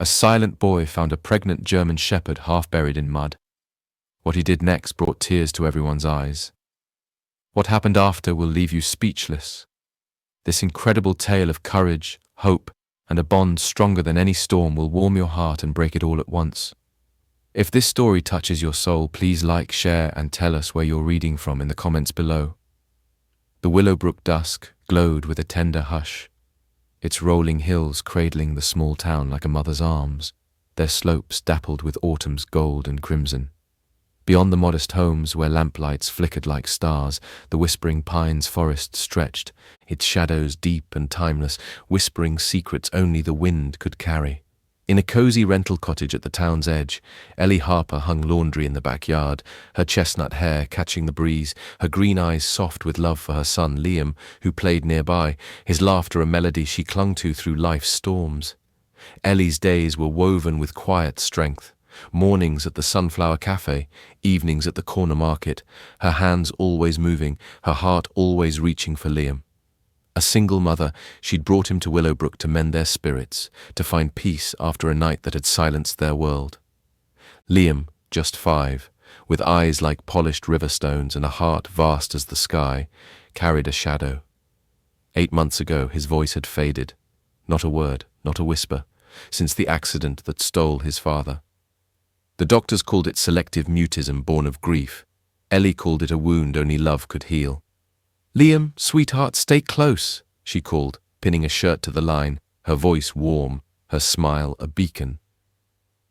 A silent boy found a pregnant German shepherd half buried in mud. What he did next brought tears to everyone's eyes. What happened after will leave you speechless. This incredible tale of courage, hope, and a bond stronger than any storm will warm your heart and break it all at once. If this story touches your soul, please like, share, and tell us where you're reading from in the comments below. The Willowbrook dusk glowed with a tender hush, its rolling hills cradling the small town like a mother's arms, their slopes dappled with autumn's gold and crimson. Beyond the modest homes where lamplights flickered like stars, the whispering pines forest stretched, its shadows deep and timeless, whispering secrets only the wind could carry. In a cozy rental cottage at the town's edge, Ellie Harper hung laundry in the backyard, her chestnut hair catching the breeze, her green eyes soft with love for her son Liam, who played nearby, his laughter a melody she clung to through life's storms. Ellie's days were woven with quiet strength. Mornings at the Sunflower Cafe, evenings at the corner market, her hands always moving, her heart always reaching for Liam. A single mother, she'd brought him to Willowbrook to mend their spirits, to find peace after a night that had silenced their world. Liam, just 5, with eyes like polished river stones and a heart vast as the sky, carried a shadow. 8 months ago his voice had faded, not a word, not a whisper, since the accident that stole his father. The doctors called it selective mutism born of grief. Ellie called it a wound only love could heal. "Liam, sweetheart, stay close," she called, pinning a shirt to the line, her voice warm, her smile a beacon.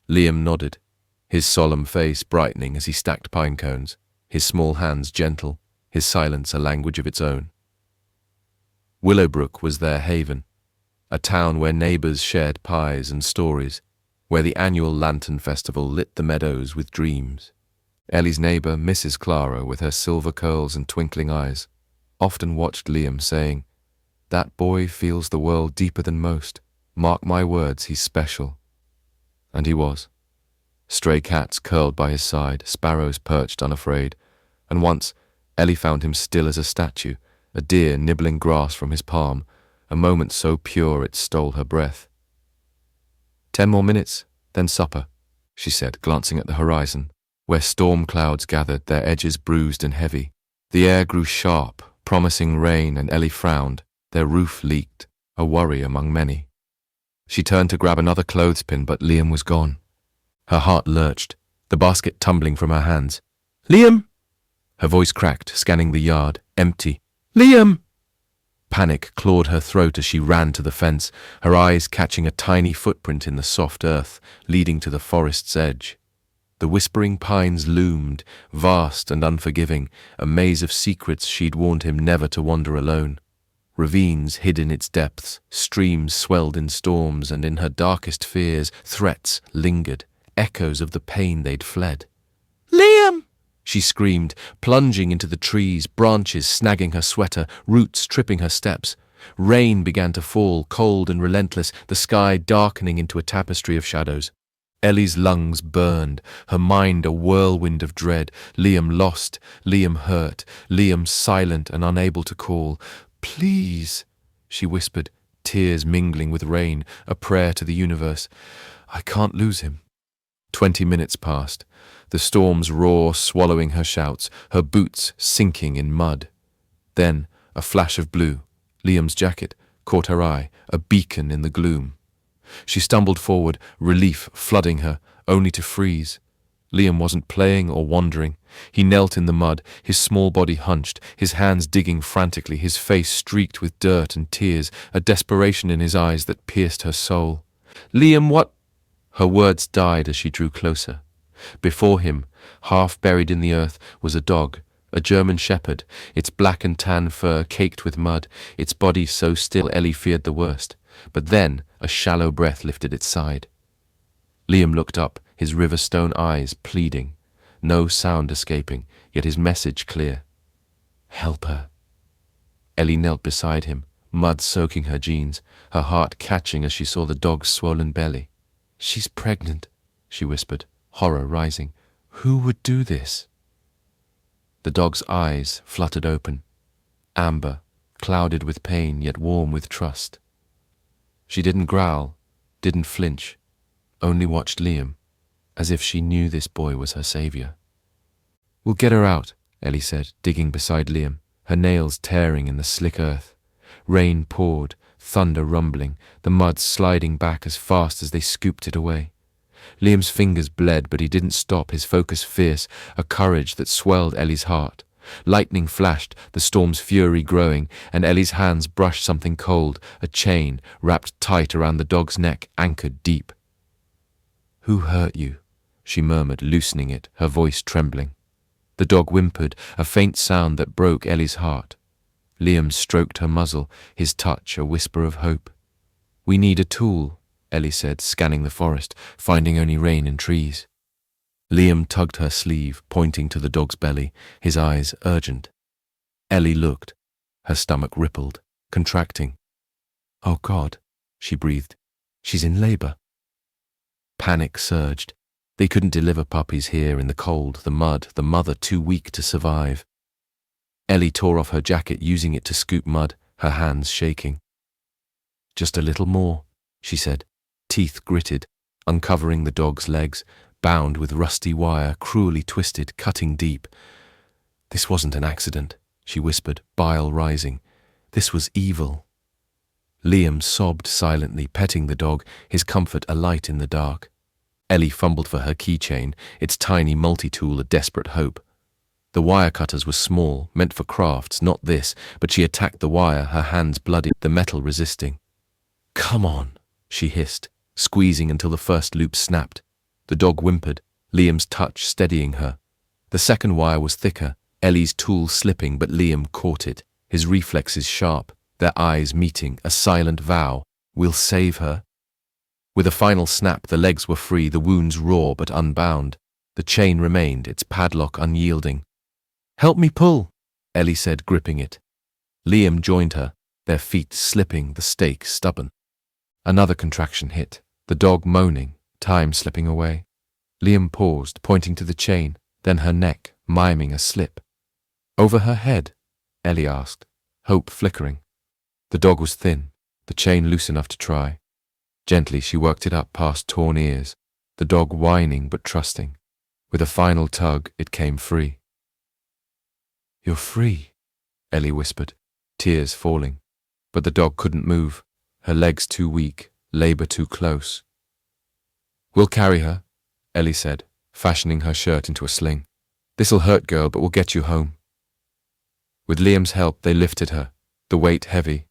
Liam nodded, his solemn face brightening as he stacked pine cones, his small hands gentle, his silence a language of its own. Willowbrook was their haven, a town where neighbors shared pies and stories, where the annual Lantern Festival lit the meadows with dreams. Ellie's neighbor, Mrs. Clara, with her silver curls and twinkling eyes, often watched Liam saying, "That boy feels the world deeper than most. Mark my words, he's special." And he was. Stray cats curled by his side, sparrows perched unafraid, and once Ellie found him still as a statue, a deer nibbling grass from his palm, a moment so pure it stole her breath. 10 more minutes, then supper, she said, glancing at the horizon, where storm clouds gathered, their edges bruised and heavy. The air grew sharp, promising rain, and Ellie frowned. Their roof leaked, a worry among many. She turned to grab another clothespin, but Liam was gone. Her heart lurched, the basket tumbling from her hands. "Liam!" Her voice cracked, scanning the yard, empty. "Liam!" Panic clawed her throat as she ran to the fence, her eyes catching a tiny footprint in the soft earth, leading to the forest's edge. The whispering pines loomed, vast and unforgiving, a maze of secrets she'd warned him never to wander alone. Ravines hid in its depths, streams swelled in storms, and in her darkest fears, threats lingered, echoes of the pain they'd fled. "Liam!" she screamed, plunging into the trees, branches snagging her sweater, roots tripping her steps. Rain began to fall, cold and relentless, the sky darkening into a tapestry of shadows. Ellie's lungs burned, her mind a whirlwind of dread. Liam lost, Liam hurt, Liam silent and unable to call. "Please," she whispered, tears mingling with rain, a prayer to the universe. "I can't lose him." 20 minutes passed, the storm's roar swallowing her shouts, her boots sinking in mud. Then a flash of blue, Liam's jacket, caught her eye, a beacon in the gloom. She stumbled forward, relief flooding her, only to freeze. Liam wasn't playing or wandering. He knelt in the mud, his small body hunched, his hands digging frantically, his face streaked with dirt and tears, a desperation in his eyes that pierced her soul. "Liam, what—" Her words died as she drew closer. Before him, half buried in the earth, was a dog, a German shepherd, its black and tan fur caked with mud, its body so still Ellie feared the worst. But then a shallow breath lifted its side. Liam looked up, his river-stone eyes pleading, no sound escaping, yet his message clear. "Help her." Ellie knelt beside him, mud soaking her jeans, her heart catching as she saw the dog's swollen belly. "She's pregnant," she whispered, horror rising. "Who would do this?" The dog's eyes fluttered open, amber, clouded with pain yet warm with trust. She didn't growl, didn't flinch, only watched Liam, as if she knew this boy was her savior. "We'll get her out," Ellie said, digging beside Liam, her nails tearing in the slick earth. Rain poured, thunder rumbling, the mud sliding back as fast as they scooped it away. Liam's fingers bled, but he didn't stop, his focus fierce, a courage that swelled Ellie's heart. Lightning flashed, the storm's fury growing, and Ellie's hands brushed something cold, a chain wrapped tight around the dog's neck, anchored deep. "Who hurt you?" she murmured, loosening it, her voice trembling. The dog whimpered, a faint sound that broke Ellie's heart. Liam stroked her muzzle, his touch a whisper of hope. "We need a tool," Ellie said, scanning the forest, finding only rain and trees. Liam tugged her sleeve, pointing to the dog's belly, his eyes urgent. Ellie looked. Her stomach rippled, contracting. "Oh God," she breathed. "She's in labor." Panic surged. They couldn't deliver puppies here in the cold, the mud, the mother too weak to survive. Ellie tore off her jacket, using it to scoop mud, her hands shaking. "Just a little more," she said, teeth gritted, uncovering the dog's legs, bound with rusty wire, cruelly twisted, cutting deep. "This wasn't an accident," she whispered, bile rising. "This was evil." Liam sobbed silently, petting the dog, his comfort alight in the dark. Ellie fumbled for her keychain, its tiny multi-tool a desperate hope. The wire cutters were small, meant for crafts, not this, but she attacked the wire, her hands bloodied, the metal resisting. "Come on," she hissed, squeezing until the first loop snapped. The dog whimpered, Liam's touch steadying her. The second wire was thicker, Ellie's tool slipping, but Liam caught it, his reflexes sharp, their eyes meeting, a silent vow. "We'll save her." With a final snap, the legs were free, the wounds raw but unbound. The chain remained, its padlock unyielding. "Help me pull," Ellie said, gripping it. Liam joined her, their feet slipping, the stake stubborn. Another contraction hit, the dog moaning, time slipping away. Liam paused, pointing to the chain, then her neck, miming a slip. "Over her head?" Ellie asked, hope flickering. The dog was thin, the chain loose enough to try. Gently she worked it up past torn ears, the dog whining but trusting. With a final tug, it came free. "You're free," Ellie whispered, tears falling. But the dog couldn't move, her legs too weak, labor too close. "We'll carry her," Ellie said, fashioning her shirt into a sling. "This'll hurt, girl, but we'll get you home." With Liam's help, they lifted her, the weight heavy,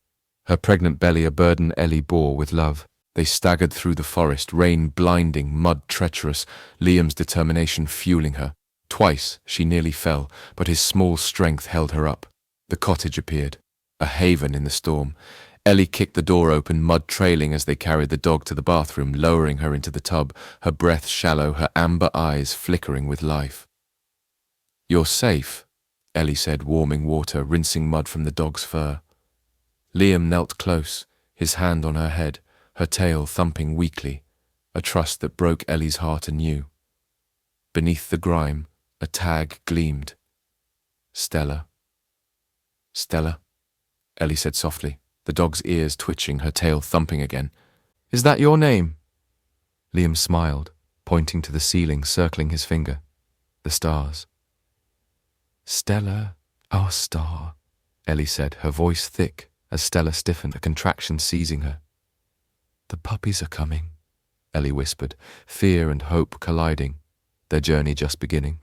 her pregnant belly a burden Ellie bore with love. They staggered through the forest, rain blinding, mud treacherous, Liam's determination fueling her. Twice she nearly fell, but his small strength held her up. The cottage appeared, a haven in the storm. Ellie kicked the door open, mud trailing as they carried the dog to the bathroom, lowering her into the tub, her breath shallow, her amber eyes flickering with life. "You're safe," Ellie said, warming water, rinsing mud from the dog's fur. Liam knelt close, his hand on her head, her tail thumping weakly, a trust that broke Ellie's heart anew. Beneath the grime, a tag gleamed. "Stella." "Stella," Ellie said softly, the dog's ears twitching, her tail thumping again. "Is that your name?" Liam smiled, pointing to the ceiling, circling his finger. The stars. "Stella, our star," Ellie said, her voice thick as Stella stiffened, a contraction seizing her. "The puppies are coming," Ellie whispered, fear and hope colliding, their journey just beginning.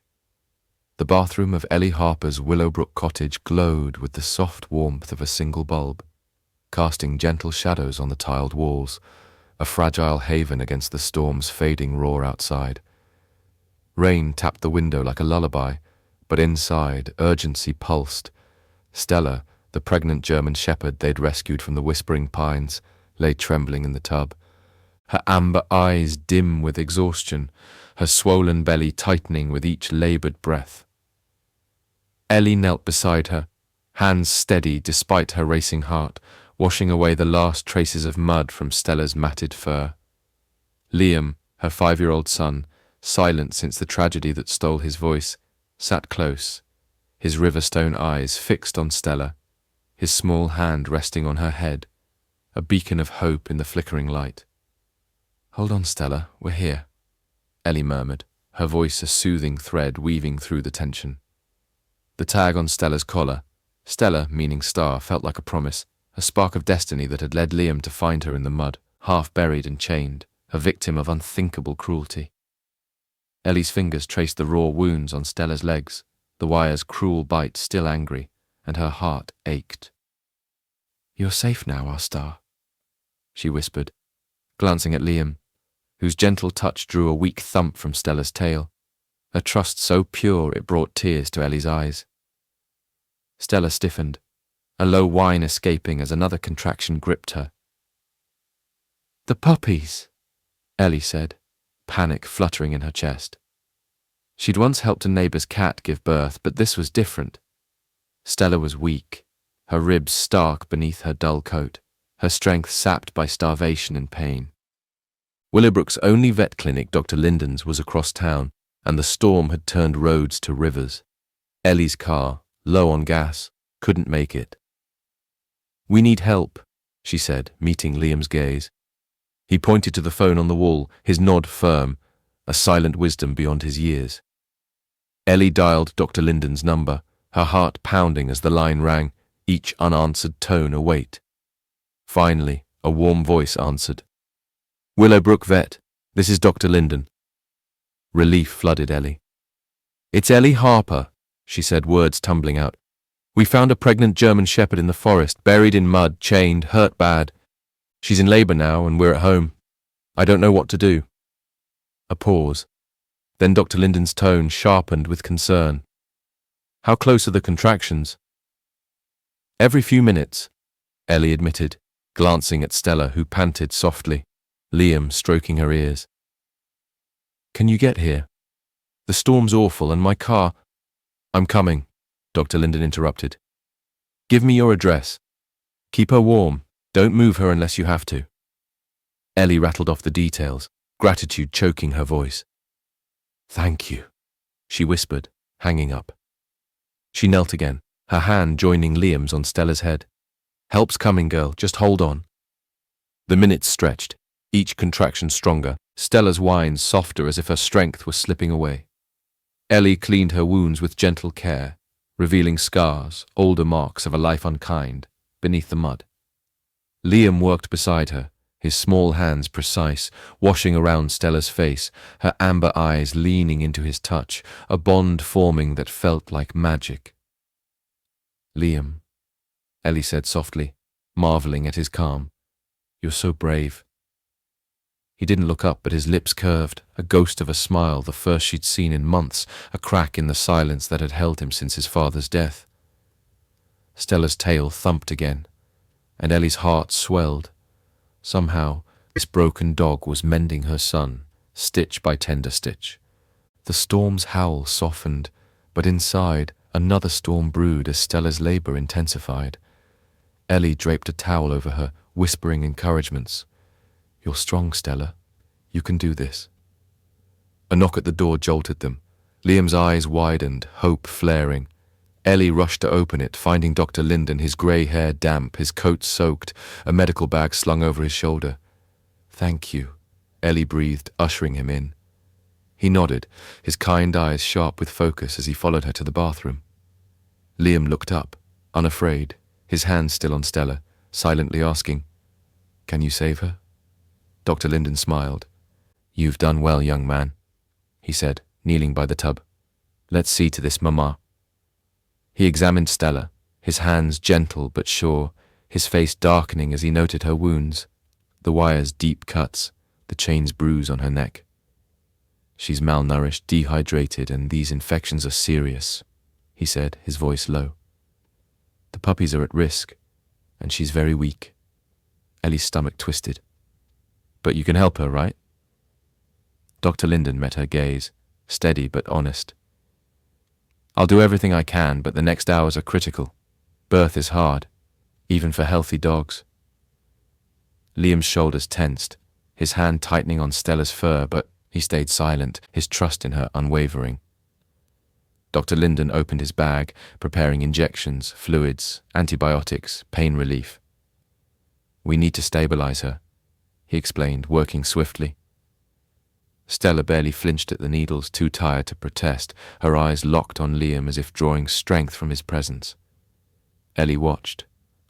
The bathroom of Ellie Harper's Willowbrook cottage glowed with the soft warmth of a single bulb, casting gentle shadows on the tiled walls, a fragile haven against the storm's fading roar outside. Rain tapped the window like a lullaby, but inside, urgency pulsed. Stella, the pregnant German shepherd they'd rescued from the whispering pines, lay trembling in the tub, her amber eyes dim with exhaustion, her swollen belly tightening with each labored breath. Ellie knelt beside her, hands steady despite her racing heart, washing away the last traces of mud from Stella's matted fur. Liam, her 5-year-old son, silent since the tragedy that stole his voice, sat close, his riverstone eyes fixed on Stella, his small hand resting on her head, a beacon of hope in the flickering light. Hold on, Stella, we're here, Ellie murmured, her voice a soothing thread weaving through the tension. The tag on Stella's collar, Stella meaning star, felt like a promise, a spark of destiny that had led Liam to find her in the mud, half buried and chained, a victim of unthinkable cruelty. Ellie's fingers traced the raw wounds on Stella's legs, the wire's cruel bite still angry, and her heart ached. You're safe now, our star, she whispered, glancing at Liam, whose gentle touch drew a weak thump from Stella's tail, a trust so pure it brought tears to Ellie's eyes. Stella stiffened, a low whine escaping as another contraction gripped her. The puppies, Ellie said, panic fluttering in her chest. She'd once helped a neighbour's cat give birth, but this was different. Stella was weak, her ribs stark beneath her dull coat, her strength sapped by starvation and pain. Willowbrook's only vet clinic, Dr. Linden's, was across town, and the storm had turned roads to rivers. Ellie's car, low on gas, couldn't make it. We need help, she said, meeting Liam's gaze. He pointed to the phone on the wall, his nod firm, a silent wisdom beyond his years. Ellie dialed Dr. Linden's number, her heart pounding as the line rang, each unanswered tone a weight. Finally, a warm voice answered. Willowbrook Vet, this is Dr. Linden. Relief flooded Ellie. It's Ellie Harper, she said, words tumbling out. We found a pregnant German shepherd in the forest, buried in mud, chained, hurt bad. She's in labour now and we're at home. I don't know what to do. A pause. Then Dr. Linden's tone sharpened with concern. How close are the contractions? Every few minutes, Ellie admitted, glancing at Stella, who panted softly, Liam stroking her ears. Can you get here? The storm's awful and my car… I'm coming, Dr. Linden interrupted. Give me your address. Keep her warm. Don't move her unless you have to. Ellie rattled off the details, gratitude choking her voice. Thank you, she whispered, hanging up. She knelt again, her hand joining Liam's on Stella's head. Help's coming, girl, just hold on. The minutes stretched, each contraction stronger, Stella's whines softer as if her strength was slipping away. Ellie cleaned her wounds with gentle care, revealing scars, older marks of a life unkind, beneath the mud. Liam worked beside her, his small hands precise, washing around Stella's face, her amber eyes leaning into his touch, a bond forming that felt like magic. Liam, Ellie said softly, marvelling at his calm. You're so brave. He didn't look up, but his lips curved, a ghost of a smile, the first she'd seen in months, a crack in the silence that had held him since his father's death. Stella's tail thumped again, and Ellie's heart swelled. Somehow, this broken dog was mending her son, stitch by tender stitch. The storm's howl softened, but inside, another storm brewed as Stella's labour intensified. Ellie draped a towel over her, whispering encouragements. You're strong, Stella. You can do this. A knock at the door jolted them. Liam's eyes widened, hope flaring. Ellie rushed to open it, finding Dr. Linden, his grey hair damp, his coat soaked, a medical bag slung over his shoulder. Thank you, Ellie breathed, ushering him in. He nodded, his kind eyes sharp with focus as he followed her to the bathroom. Liam looked up, unafraid, his hand still on Stella, silently asking, Can you save her? Dr. Linden smiled. You've done well, young man, he said, kneeling by the tub. Let's see to this, Mama. He examined Stella, his hands gentle but sure, his face darkening as he noted her wounds, the wire's deep cuts, the chain's bruise on her neck. She's malnourished, dehydrated, and these infections are serious, he said, his voice low. The puppies are at risk, and she's very weak. Ellie's stomach twisted. But you can help her, right? Dr. Linden met her gaze, steady but honest. I'll do everything I can, but the next hours are critical. Birth is hard, even for healthy dogs. Liam's shoulders tensed, his hand tightening on Stella's fur, but he stayed silent, his trust in her unwavering. Dr. Linden opened his bag, preparing injections, fluids, antibiotics, pain relief. We need to stabilize her, he explained, working swiftly, Stella barely flinched at the needles, too tired to protest, her eyes locked on Liam as if drawing strength from his presence. Ellie watched,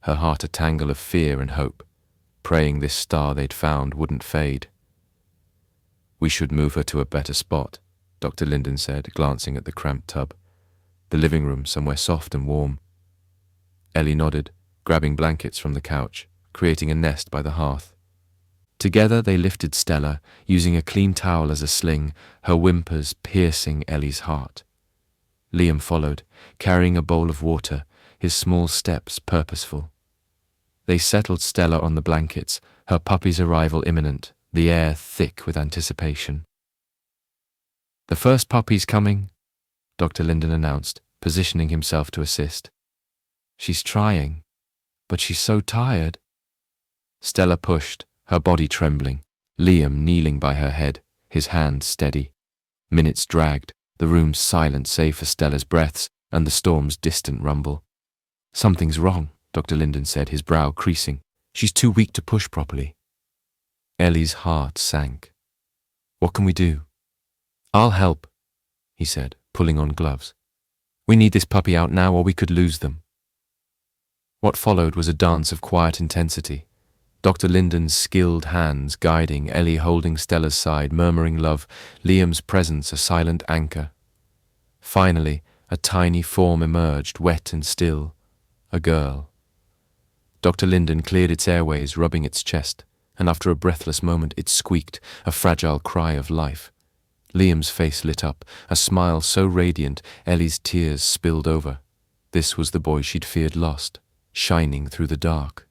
her heart a tangle of fear and hope, praying this star they'd found wouldn't fade. "We should move her to a better spot," Dr. Linden said, glancing at the cramped tub. "The living room, somewhere soft and warm." Ellie nodded, grabbing blankets from the couch, creating a nest by the hearth. Together they lifted Stella, using a clean towel as a sling, her whimpers piercing Ellie's heart. Liam followed, carrying a bowl of water, his small steps purposeful. They settled Stella on the blankets, her puppy's arrival imminent, the air thick with anticipation. "The first puppy's coming," Dr. Linden announced, positioning himself to assist. "She's trying, but she's so tired." Stella pushed, her body trembling, Liam kneeling by her head, his hand steady. Minutes dragged, the room silent save for Stella's breaths and the storm's distant rumble. "Something's wrong," Dr. Linden said, his brow creasing. "She's too weak to push properly." Ellie's heart sank. "What can we do?" "I'll help," he said, pulling on gloves. "We need this puppy out now or we could lose them." What followed was a dance of quiet intensity. Dr. Linden's skilled hands guiding, Ellie holding Stella's side, murmuring love, Liam's presence a silent anchor. Finally, a tiny form emerged, wet and still. A girl. Dr. Linden cleared its airways, rubbing its chest, and after a breathless moment it squeaked, a fragile cry of life. Liam's face lit up, a smile so radiant Ellie's tears spilled over. This was the boy she'd feared lost, shining through the dark.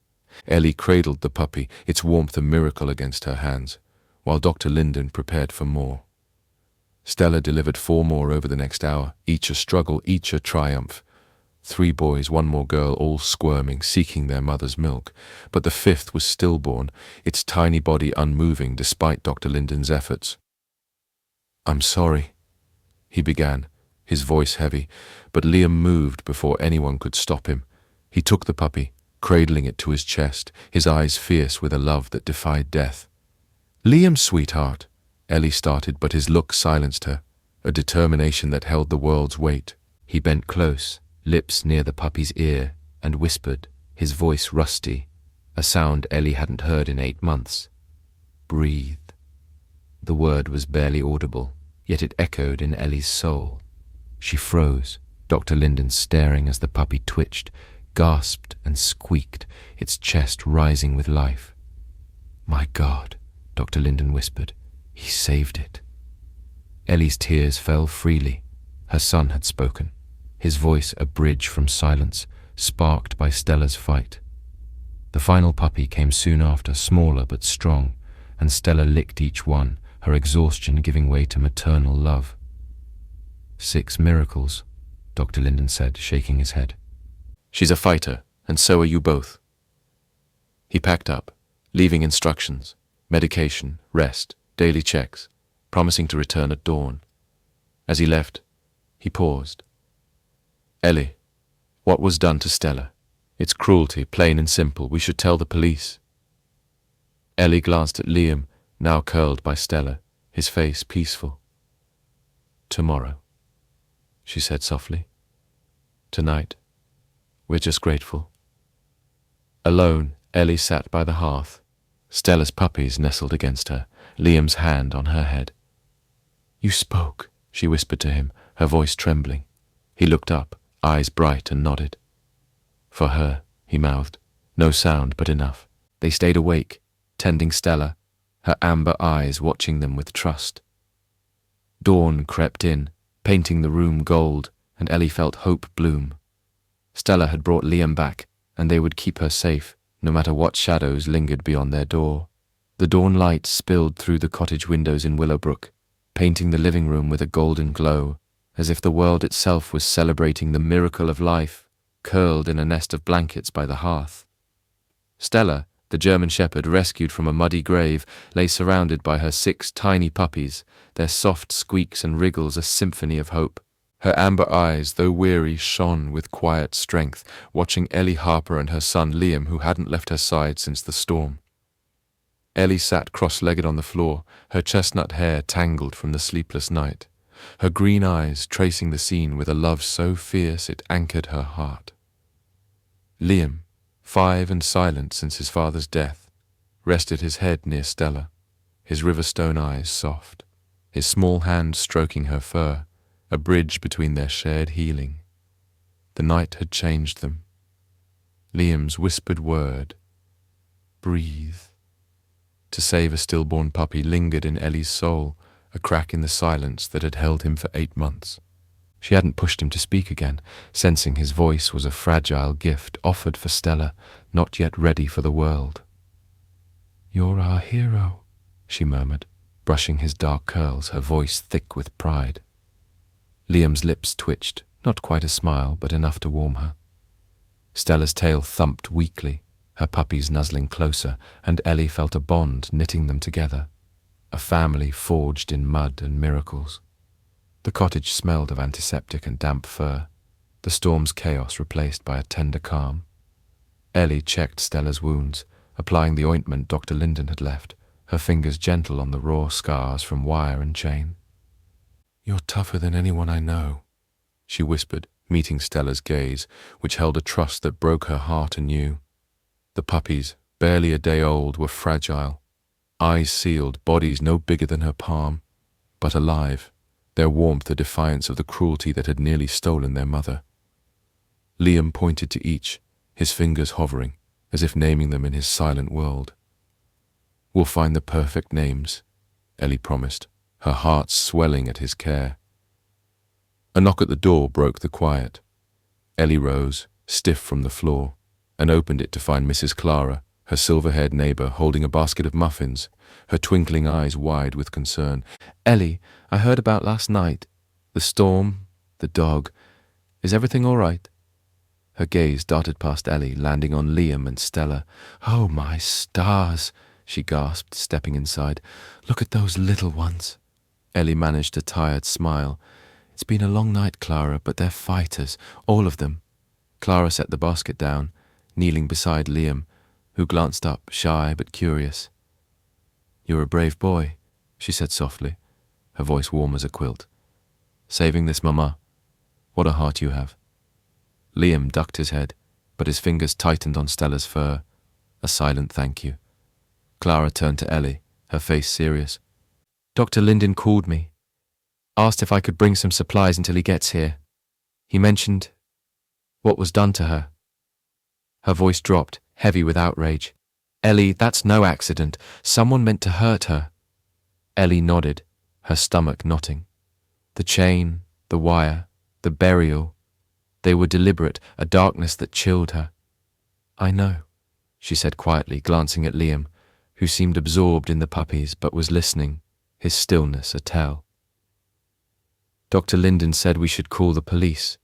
Ellie cradled the puppy, its warmth a miracle against her hands, while Dr. Linden prepared for more. Stella delivered 4 more over the next hour, each a struggle, each a triumph. 3 boys, 1 more girl, all squirming, seeking their mother's milk, but the 5th was stillborn, its tiny body unmoving despite Dr. Linden's efforts. "I'm sorry," he began, his voice heavy, but Liam moved before anyone could stop him. He took the puppy, cradling it to his chest, his eyes fierce with a love that defied death. "Liam, sweetheart," Ellie started, but his look silenced her, a determination that held the world's weight. He bent close, lips near the puppy's ear, and whispered, his voice rusty, a sound Ellie hadn't heard in 8 months. "Breathe." The word was barely audible, yet it echoed in Ellie's soul. She froze, Dr. Linden staring as the puppy twitched, gasped and squeaked, its chest rising with life. "My God," Dr. Linden whispered, "he saved it." Ellie's tears fell freely. Her son had spoken, his voice a bridge from silence, sparked by Stella's fight. The final puppy came soon after, smaller but strong, and Stella licked each one, her exhaustion giving way to maternal love. 6 miracles, Dr. Linden said, shaking his head. "She's a fighter, and so are you both." He packed up, leaving instructions, medication, rest, daily checks, promising to return at dawn. As he left, he paused. "Ellie, what was done to Stella? It's cruelty, plain and simple. We should tell the police." Ellie glanced at Liam, now curled by Stella, his face peaceful. "Tomorrow," she said softly. "Tonight. We're just grateful." Alone, Ellie sat by the hearth. Stella's puppies nestled against her, Liam's hand on her head. "You spoke," she whispered to him, her voice trembling. He looked up, eyes bright, and nodded. "For her," he mouthed. No sound, but enough. They stayed awake, tending Stella, her amber eyes watching them with trust. Dawn crept in, painting the room gold, and Ellie felt hope bloom. Stella had brought Liam back, and they would keep her safe, no matter what shadows lingered beyond their door. The dawn light spilled through the cottage windows in Willowbrook, painting the living room with a golden glow, as if the world itself was celebrating the miracle of life, curled in a nest of blankets by the hearth. Stella, the German shepherd rescued from a muddy grave, lay surrounded by her 6 tiny puppies, their soft squeaks and wriggles a symphony of hope. Her amber eyes, though weary, shone with quiet strength, watching Ellie Harper and her son Liam, who hadn't left her side since the storm. Ellie sat cross-legged on the floor, her chestnut hair tangled from the sleepless night, her green eyes tracing the scene with a love so fierce it anchored her heart. Liam, 5 and silent since his father's death, rested his head near Stella, his riverstone eyes soft, his small hand stroking her fur, a bridge between their shared healing. The night had changed them. Liam's whispered word, "Breathe," to save a stillborn puppy, lingered in Ellie's soul, a crack in the silence that had held him for 8 months. She hadn't pushed him to speak again, sensing his voice was a fragile gift offered for Stella, not yet ready for the world. "You're our hero," she murmured, brushing his dark curls, her voice thick with pride. Liam's lips twitched, not quite a smile, but enough to warm her. Stella's tail thumped weakly, her puppies nuzzling closer, and Ellie felt a bond knitting them together, a family forged in mud and miracles. The cottage smelled of antiseptic and damp fur, the storm's chaos replaced by a tender calm. Ellie checked Stella's wounds, applying the ointment Dr. Linden had left, her fingers gentle on the raw scars from wire and chain. "You're tougher than anyone I know," she whispered, meeting Stella's gaze, which held a trust that broke her heart anew. The puppies, barely a day old, were fragile, eyes sealed, bodies no bigger than her palm, but alive, their warmth a defiance of the cruelty that had nearly stolen their mother. Liam pointed to each, his fingers hovering, as if naming them in his silent world. "We'll find the perfect names," Ellie promised, her heart swelling at his care. A knock at the door broke the quiet. Ellie rose, stiff from the floor, and opened it to find Mrs. Clara, her silver-haired neighbor, holding a basket of muffins, her twinkling eyes wide with concern. "Ellie, I heard about last night. The storm, the dog. Is everything all right?" Her gaze darted past Ellie, landing on Liam and Stella. "Oh, my stars," she gasped, stepping inside. "Look at those little ones." Ellie managed a tired smile. "It's been a long night, Clara, but they're fighters, all of them." Clara set the basket down, kneeling beside Liam, who glanced up, shy but curious. "You're a brave boy," she said softly, her voice warm as a quilt. "Saving this mama. What a heart you have." Liam ducked his head, but his fingers tightened on Stella's fur, a silent thank you. Clara turned to Ellie, her face serious. "Dr. Linden called me. Asked if I could bring some supplies until he gets here. He mentioned what was done to her." Her voice dropped, heavy with outrage. "Ellie, that's no accident. Someone meant to hurt her." Ellie nodded, her stomach knotting. The chain, the wire, the burial, they were deliberate, a darkness that chilled her. "I know," she said quietly, glancing at Liam, who seemed absorbed in the puppies but was listening, his stillness a tell. "Dr. Linden said we should call the police.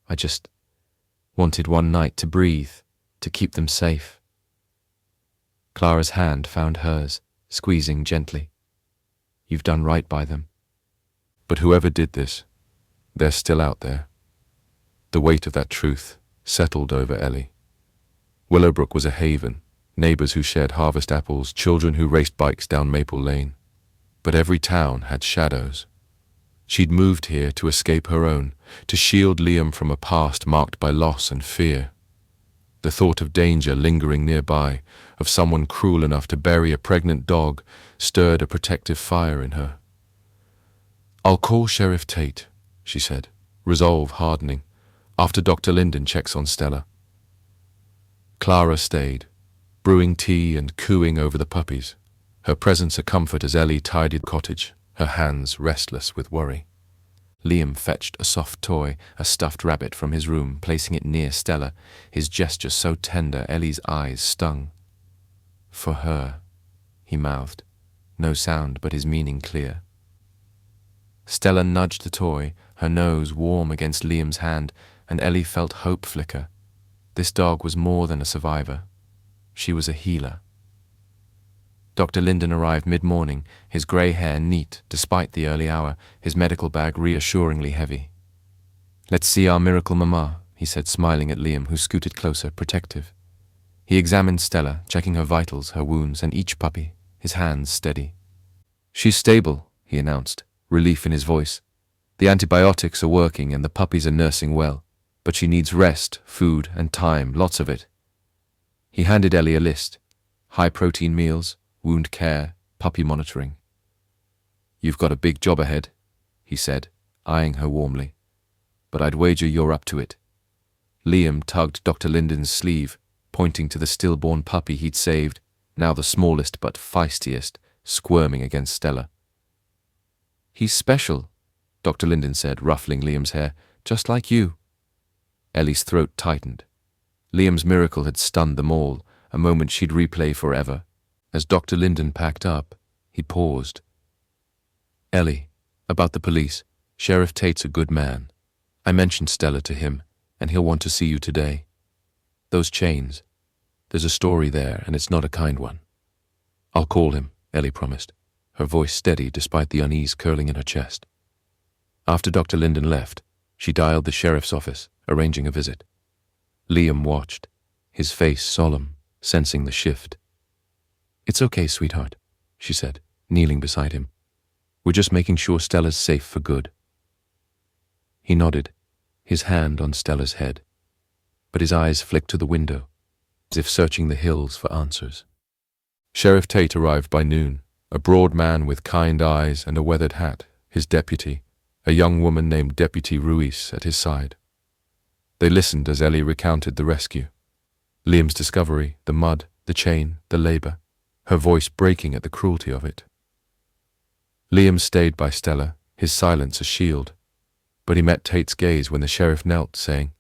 I just wanted one night to breathe, to keep them safe." Clara's hand found hers, squeezing gently. "You've done right by them. But whoever did this, they're still out there." The weight of that truth settled over Ellie. Willowbrook was a haven, neighbors who shared harvest apples, children who raced bikes down Maple Lane. But every town had shadows. She'd moved here to escape her own, to shield Liam from a past marked by loss and fear. The thought of danger lingering nearby, of someone cruel enough to bury a pregnant dog, stirred a protective fire in her. "I'll call Sheriff Tate," she said, resolve hardening, "after Dr. Linden checks on Stella." Clara stayed, brewing tea and cooing over the puppies, her presence a comfort as Ellie tidied the cottage, her hands restless with worry. Liam fetched a soft toy, a stuffed rabbit, from his room, placing it near Stella, his gesture so tender Ellie's eyes stung. "For her," he mouthed, no sound but his meaning clear. Stella nudged the toy, her nose warm against Liam's hand, and Ellie felt hope flicker. This dog was more than a survivor. She was a healer. Dr. Linden arrived mid-morning, his grey hair neat despite the early hour, his medical bag reassuringly heavy. "Let's see our miracle mama," he said, smiling at Liam, who scooted closer, protective. He examined Stella, checking her vitals, her wounds, and each puppy, his hands steady. "She's stable," he announced, relief in his voice. "The antibiotics are working and the puppies are nursing well, but she needs rest, food, and time, lots of it." He handed Ellie a list: high-protein meals, wound care, puppy monitoring. "You've got a big job ahead," he said, eyeing her warmly. "But I'd wager you're up to it." Liam tugged Dr. Linden's sleeve, pointing to the stillborn puppy he'd saved, now the smallest but feistiest, squirming against Stella. "He's special," Dr. Linden said, ruffling Liam's hair, "just like you." Ellie's throat tightened. Liam's miracle had stunned them all, a moment she'd replay forever. As Dr. Linden packed up, he paused. "Ellie, about the police. Sheriff Tate's a good man. I mentioned Stella to him, and he'll want to see you today. Those chains. There's a story there, and it's not a kind one." "I'll call him," Ellie promised, her voice steady despite the unease curling in her chest. After Dr. Linden left, she dialed the sheriff's office, arranging a visit. Liam watched, his face solemn, sensing the shift. "It's okay, sweetheart," she said, kneeling beside him. "We're just making sure Stella's safe for good." He nodded, his hand on Stella's head, but his eyes flicked to the window, as if searching the hills for answers. Sheriff Tate arrived by noon, a broad man with kind eyes and a weathered hat, his deputy, a young woman named Deputy Ruiz, at his side. They listened as Ellie recounted the rescue. Liam's discovery, the mud, the chain, the labor, her voice breaking at the cruelty of it. Liam stayed by Stella, his silence a shield, but he met Tate's gaze when the sheriff knelt, saying,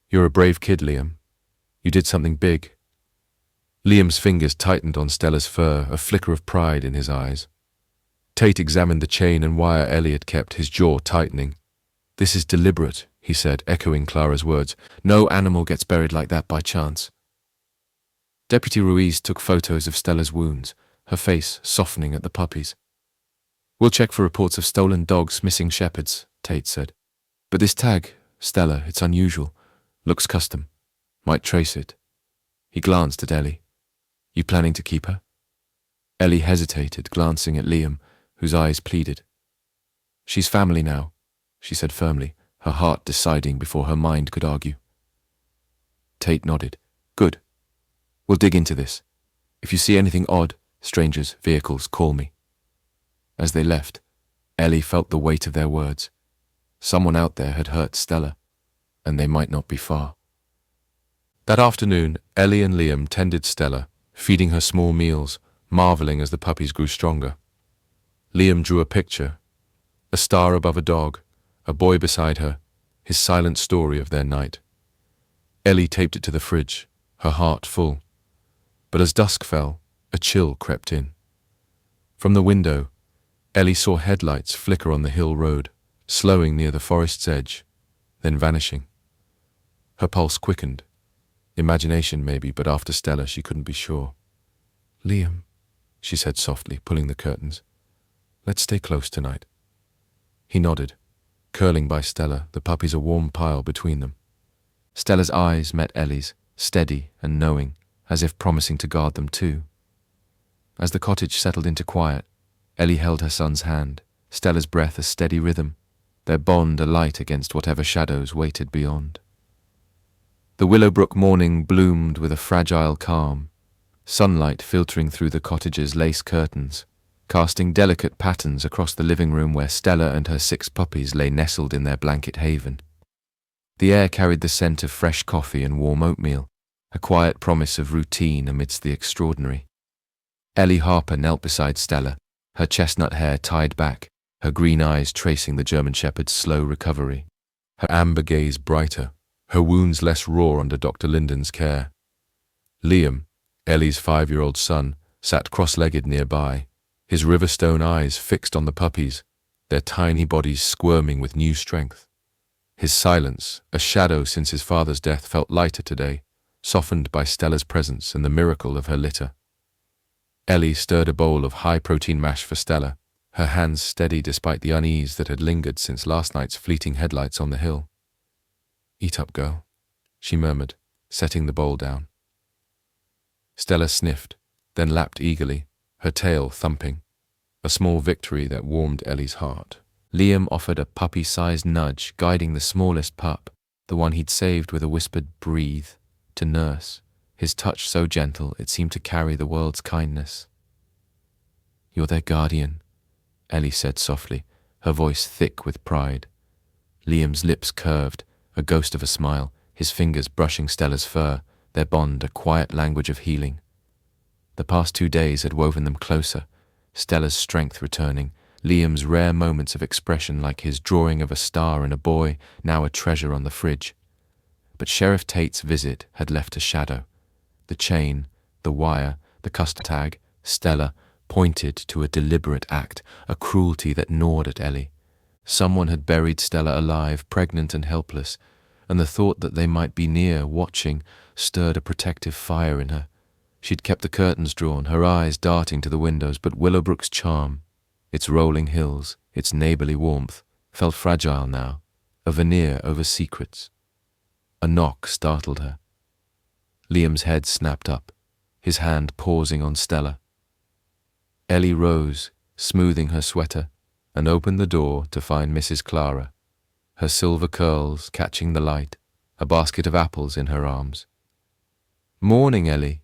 "You're a brave kid, Liam. You did something big." Liam's fingers tightened on Stella's fur, a flicker of pride in his eyes. Tate examined the chain and wire Ellie had kept, his jaw tightening. "This is deliberate," he said, echoing Clara's words. "No animal gets buried like that by chance." Deputy Ruiz took photos of Stella's wounds, her face softening at the puppies. "We'll check for reports of stolen dogs, missing shepherds," Tate said. "But this tag, Stella, it's unusual. Looks custom. Might trace it." He glanced at Ellie. "You planning to keep her?" Ellie hesitated, glancing at Liam, whose eyes pleaded. "She's family now," she said firmly, her heart deciding before her mind could argue. Tate nodded. "Good. We'll dig into this. If you see anything odd, strangers, vehicles, call me." As they left, Ellie felt the weight of their words. Someone out there had hurt Stella, and they might not be far. That afternoon, Ellie and Liam tended Stella, feeding her small meals, marveling as the puppies grew stronger. Liam drew a picture, a star above a dog, a boy beside her, his silent story of their night. Ellie taped it to the fridge, her heart full. But as dusk fell, a chill crept in. From the window, Ellie saw headlights flicker on the hill road, slowing near the forest's edge, then vanishing. Her pulse quickened. Imagination maybe, but after Stella she couldn't be sure. "Liam," she said softly, pulling the curtains. "Let's stay close tonight." He nodded, curling by Stella, the puppies a warm pile between them. Stella's eyes met Ellie's, steady and knowing, as if promising to guard them too. As the cottage settled into quiet, Ellie held her son's hand, Stella's breath a steady rhythm, their bond alight against whatever shadows waited beyond. The Willowbrook morning bloomed with a fragile calm, sunlight filtering through the cottage's lace curtains, casting delicate patterns across the living room where Stella and her 6 puppies lay nestled in their blanket haven. The air carried the scent of fresh coffee and warm oatmeal, a quiet promise of routine amidst the extraordinary. Ellie Harper knelt beside Stella, her chestnut hair tied back, her green eyes tracing the German Shepherd's slow recovery, her amber gaze brighter, her wounds less raw under Dr. Linden's care. Liam, Ellie's 5-year-old son, sat cross-legged nearby, his riverstone eyes fixed on the puppies, their tiny bodies squirming with new strength. His silence, a shadow since his father's death, felt lighter today, softened by Stella's presence and the miracle of her litter. Ellie stirred a bowl of high-protein mash for Stella, her hands steady despite the unease that had lingered since last night's fleeting headlights on the hill. "Eat up, girl," she murmured, setting the bowl down. Stella sniffed, then lapped eagerly, her tail thumping, a small victory that warmed Ellie's heart. Liam offered a puppy-sized nudge, guiding the smallest pup, the one he'd saved with a whispered breathe, to nurse, his touch so gentle it seemed to carry the world's kindness. "You're their guardian," Ellie said softly, her voice thick with pride. Liam's lips curved, a ghost of a smile, his fingers brushing Stella's fur, their bond a quiet language of healing. The past 2 days had woven them closer, Stella's strength returning, Liam's rare moments of expression like his drawing of a star in a boy, now a treasure on the fridge. But Sheriff Tate's visit had left a shadow. The chain, the wire, the custard tag, Stella, pointed to a deliberate act, a cruelty that gnawed at Ellie. Someone had buried Stella alive, pregnant and helpless, and the thought that they might be near, watching, stirred a protective fire in her. She'd kept the curtains drawn, her eyes darting to the windows, but Willowbrook's charm, its rolling hills, its neighborly warmth, felt fragile now, a veneer over secrets. A knock startled her. Liam's head snapped up, his hand pausing on Stella. Ellie rose, smoothing her sweater, and opened the door to find Mrs. Clara, her silver curls catching the light, a basket of apples in her arms. "Morning, Ellie,"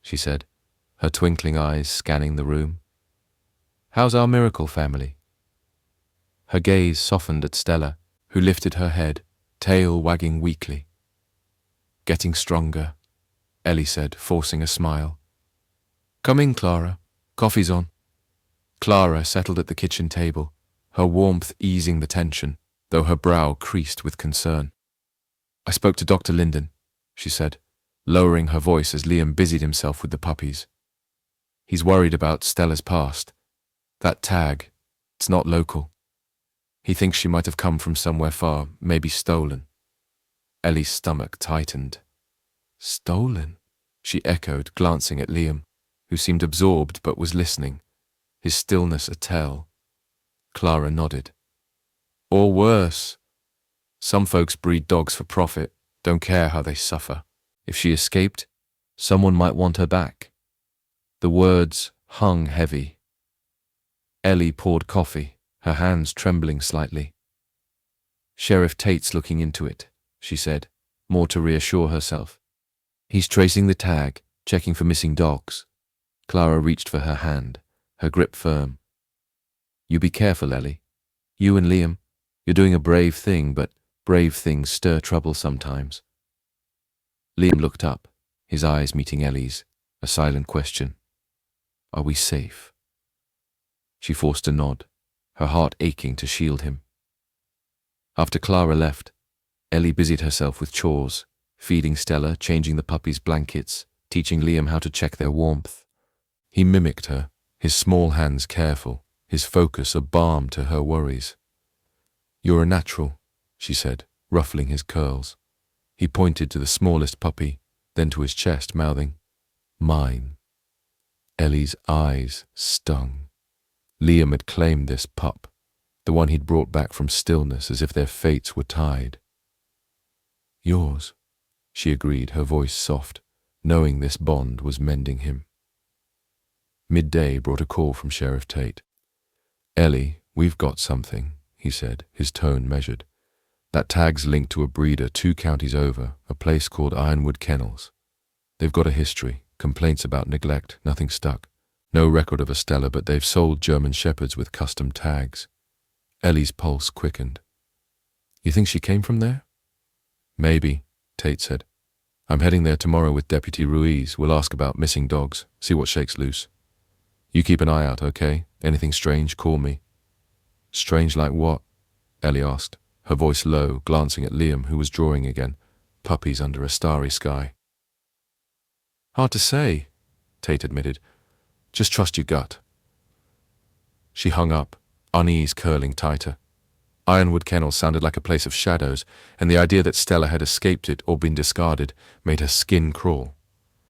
she said, her twinkling eyes scanning the room. "How's our miracle family?" Her gaze softened at Stella, who lifted her head, tail wagging weakly. "Getting stronger," Ellie said, forcing a smile. "Come in, Clara. Coffee's on." Clara settled at the kitchen table, her warmth easing the tension, though her brow creased with concern. "I spoke to Dr. Linden," she said, lowering her voice as Liam busied himself with the puppies. "He's worried about Stella's past. That tag, it's not local. He thinks she might have come from somewhere far, maybe stolen." Ellie's stomach tightened. "Stolen?" she echoed, glancing at Liam, who seemed absorbed but was listening, his stillness a tell. Clara nodded. "Or worse. Some folks breed dogs for profit, don't care how they suffer. If she escaped, someone might want her back." The words hung heavy. Ellie poured coffee, her hands trembling slightly. "Sheriff Tate's looking into it," she said, more to reassure herself. "He's tracing the tag, checking for missing dogs." Clara reached for her hand, her grip firm. "You be careful, Ellie. You and Liam, you're doing a brave thing, but brave things stir trouble sometimes." Liam looked up, his eyes meeting Ellie's, a silent question. "Are we safe?" She forced a nod, her heart aching to shield him. After Clara left, Ellie busied herself with chores, feeding Stella, changing the puppies' blankets, teaching Liam how to check their warmth. He mimicked her, his small hands careful, his focus a balm to her worries. "You're a natural," she said, ruffling his curls. He pointed to the smallest puppy, then to his chest, mouthing, "Mine." Ellie's eyes stung. Liam had claimed this pup, the one he'd brought back from stillness as if their fates were tied. "Yours," she agreed, her voice soft, knowing this bond was mending him. Midday brought a call from Sheriff Tate. "Ellie, we've got something," he said, his tone measured. "That tag's linked to a breeder 2 counties over, a place called Ironwood Kennels. They've got a history, complaints about neglect, nothing stuck. No record of a Stella, but they've sold German shepherds with custom tags." Ellie's pulse quickened. "You think she came from there?" "Maybe," Tate said. "I'm heading there tomorrow with Deputy Ruiz. We'll ask about missing dogs, see what shakes loose. You keep an eye out, okay? Anything strange, call me." "Strange like what?" Ellie asked, her voice low, glancing at Liam, who was drawing again, puppies under a starry sky. "Hard to say," Tate admitted. "Just trust your gut." She hung up, unease curling tighter. Ironwood Kennels sounded like a place of shadows, and the idea that Stella had escaped it or been discarded made her skin crawl.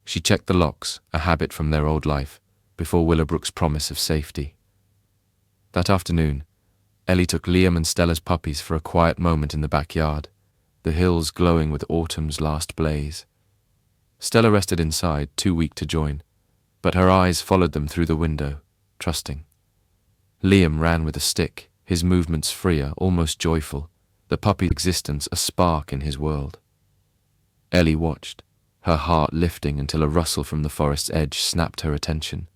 She checked the locks, a habit from their old life, before Willowbrook's promise of safety. That afternoon, Ellie took Liam and Stella's puppies for a quiet moment in the backyard, the hills glowing with autumn's last blaze. Stella rested inside, too weak to join. but her eyes followed them through the window, trusting. Liam ran with a stick, his movements freer, almost joyful, the puppy's existence a spark in his world. Ellie watched, her heart lifting until a rustle from the forest's edge snapped her attention.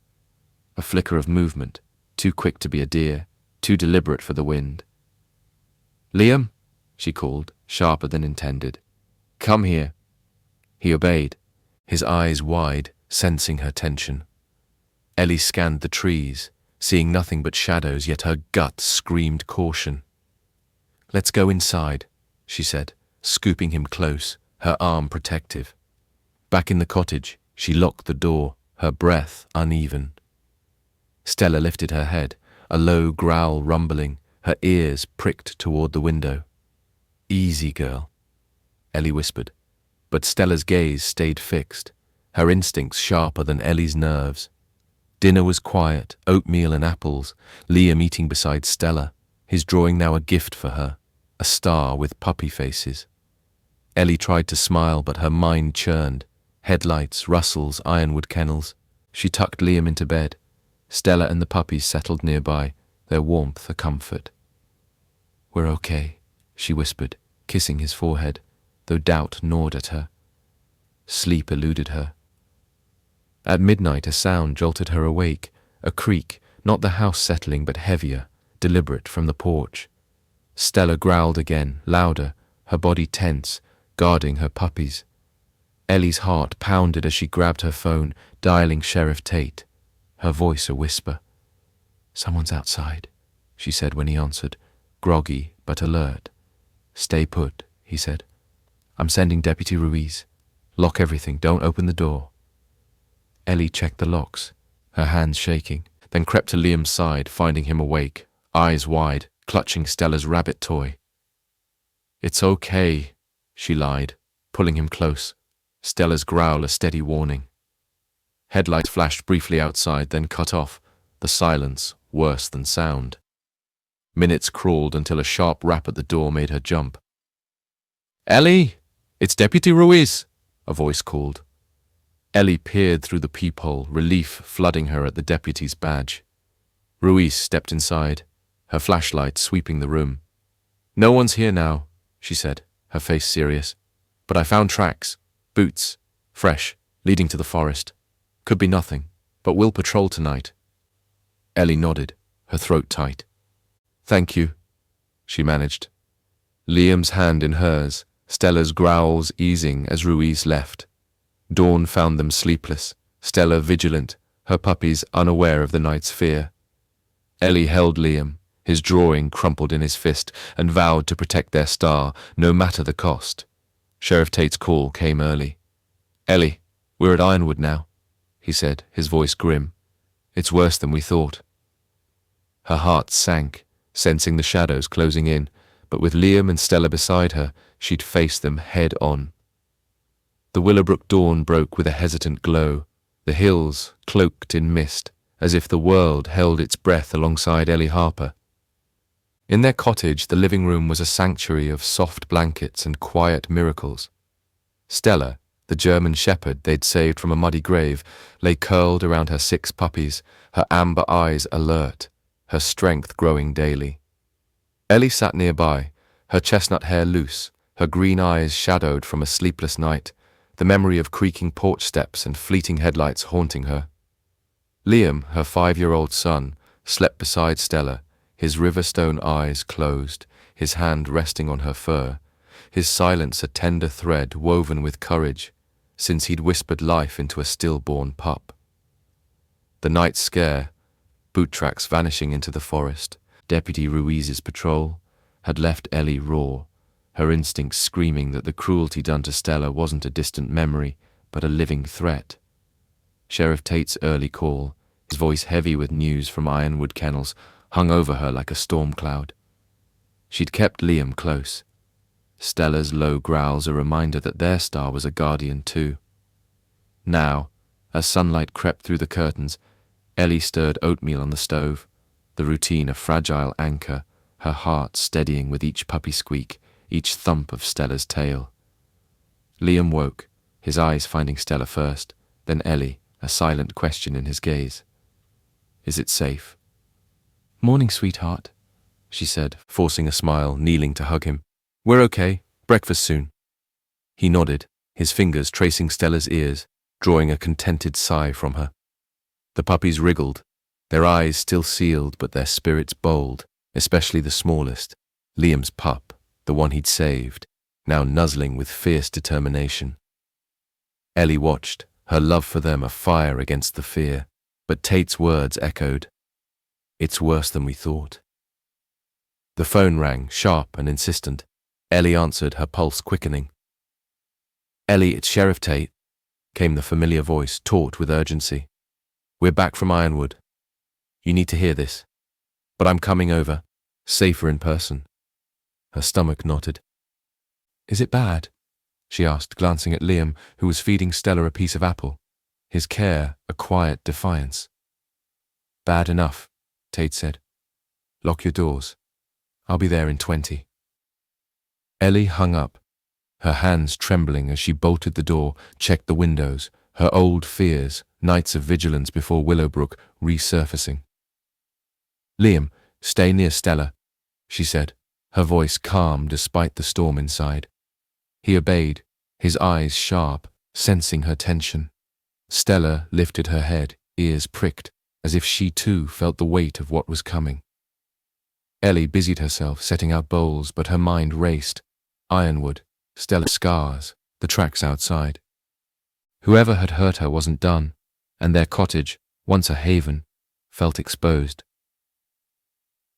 A flicker of movement, too quick to be a deer, too deliberate for the wind. "Liam," she called, sharper than intended. "Come here." He obeyed, his eyes wide, sensing her tension. Ellie scanned the trees, seeing nothing but shadows, yet her gut screamed caution. "Let's go inside," she said, scooping him close, her arm protective. Back in the cottage, she locked the door, her breath uneven. Stella lifted her head, a low growl rumbling, her ears pricked toward the window. "Easy, girl," Ellie whispered, but Stella's gaze stayed fixed, her instincts sharper than Ellie's nerves. Dinner was quiet, oatmeal and apples, Liam eating beside Stella, his drawing now a gift for her, a star with puppy faces. Ellie tried to smile, but her mind churned. Headlights, rustles, ironwood kennels. She tucked Liam into bed. Stella and the puppies settled nearby, their warmth a comfort. "We're okay," she whispered, kissing his forehead, though doubt gnawed at her. Sleep eluded her. At midnight a sound jolted her awake, a creak, not the house settling but heavier, deliberate from the porch. Stella growled again, louder, her body tense, guarding her puppies. Ellie's heart pounded as she grabbed her phone, dialing Sheriff Tate, her voice a whisper. "Someone's outside," she said when he answered, groggy but alert. "Stay put," he said. "I'm sending Deputy Ruiz. Lock everything, don't open the door." Ellie checked the locks, her hands shaking, then crept to Liam's side, finding him awake, eyes wide, clutching Stella's rabbit toy. "It's okay," she lied, pulling him close, Stella's growl a steady warning. Headlights flashed briefly outside, then cut off, the silence worse than sound. Minutes crawled until a sharp rap at the door made her jump. "Ellie, it's Deputy Ruiz," a voice called. Ellie peered through the peephole, relief flooding her at the deputy's badge. Ruiz stepped inside, her flashlight sweeping the room. "No one's here now," she said, her face serious. "But I found tracks, boots, fresh, leading to the forest. Could be nothing, but we'll patrol tonight." Ellie nodded, her throat tight. "Thank you," she managed. Liam's hand in hers, Stella's growls easing as Ruiz left. Dawn found them sleepless, Stella vigilant, her puppies unaware of the night's fear. Ellie held Liam, his drawing crumpled in his fist, and vowed to protect their star, no matter the cost. Sheriff Tate's call came early. "Ellie, we're at Ironwood now," he said, his voice grim. "It's worse than we thought." Her heart sank, sensing the shadows closing in, but with Liam and Stella beside her, she'd face them head on. The Willowbrook dawn broke with a hesitant glow, the hills cloaked in mist, as if the world held its breath alongside Ellie Harper. In their cottage, the living room was a sanctuary of soft blankets and quiet miracles. Stella, the German shepherd they'd saved from a muddy grave, lay curled around her 6 puppies, her amber eyes alert, her strength growing daily. Ellie sat nearby, her chestnut hair loose, her green eyes shadowed from a sleepless night, the memory of creaking porch steps and fleeting headlights haunting her. Liam, her 5-year-old son, slept beside Stella, his riverstone eyes closed, his hand resting on her fur, his silence a tender thread woven with courage, since he'd whispered life into a stillborn pup. The night scare, boot tracks vanishing into the forest, Deputy Ruiz's patrol, had left Ellie raw, her instincts screaming that the cruelty done to Stella wasn't a distant memory, but a living threat. Sheriff Tate's early call, his voice heavy with news from Ironwood kennels, hung over her like a storm cloud. She'd kept Liam close. Stella's low growls a reminder that their star was a guardian too. Now, as sunlight crept through the curtains, Ellie stirred oatmeal on the stove, the routine a fragile anchor, her heart steadying with each puppy squeak, each thump of Stella's tail. Liam woke, his eyes finding Stella first, then Ellie, a silent question in his gaze. "Is it safe?" "Morning, sweetheart," she said, forcing a smile, kneeling to hug him. "We're okay. Breakfast soon." He nodded, his fingers tracing Stella's ears, drawing a contented sigh from her. The puppies wriggled, their eyes still sealed but their spirits bold, especially the smallest, Liam's pup, the one he'd saved, now nuzzling with fierce determination. Ellie watched, her love for them afire against the fear, but Tate's words echoed, "It's worse than we thought." The phone rang, sharp and insistent. Ellie answered, her pulse quickening. "Ellie, it's Sheriff Tate," came the familiar voice, taut with urgency. "We're back from Ironwood. You need to hear this. But I'm coming over, safer in person." Her stomach knotted. "Is it bad?" she asked, glancing at Liam, who was feeding Stella a piece of apple, his care a quiet defiance. "Bad enough," Tate said. "Lock your doors. I'll be there in 20. Ellie hung up, her hands trembling as she bolted the door, checked the windows, her old fears, nights of vigilance before Willowbrook, resurfacing. "Liam, stay near Stella," she said, her voice calm despite the storm inside. He obeyed, his eyes sharp, sensing her tension. Stella lifted her head, ears pricked, as if she too felt the weight of what was coming. Ellie busied herself setting out bowls, but her mind raced. Ironwood, Stella's scars, the tracks outside. Whoever had hurt her wasn't done, and their cottage, once a haven, felt exposed.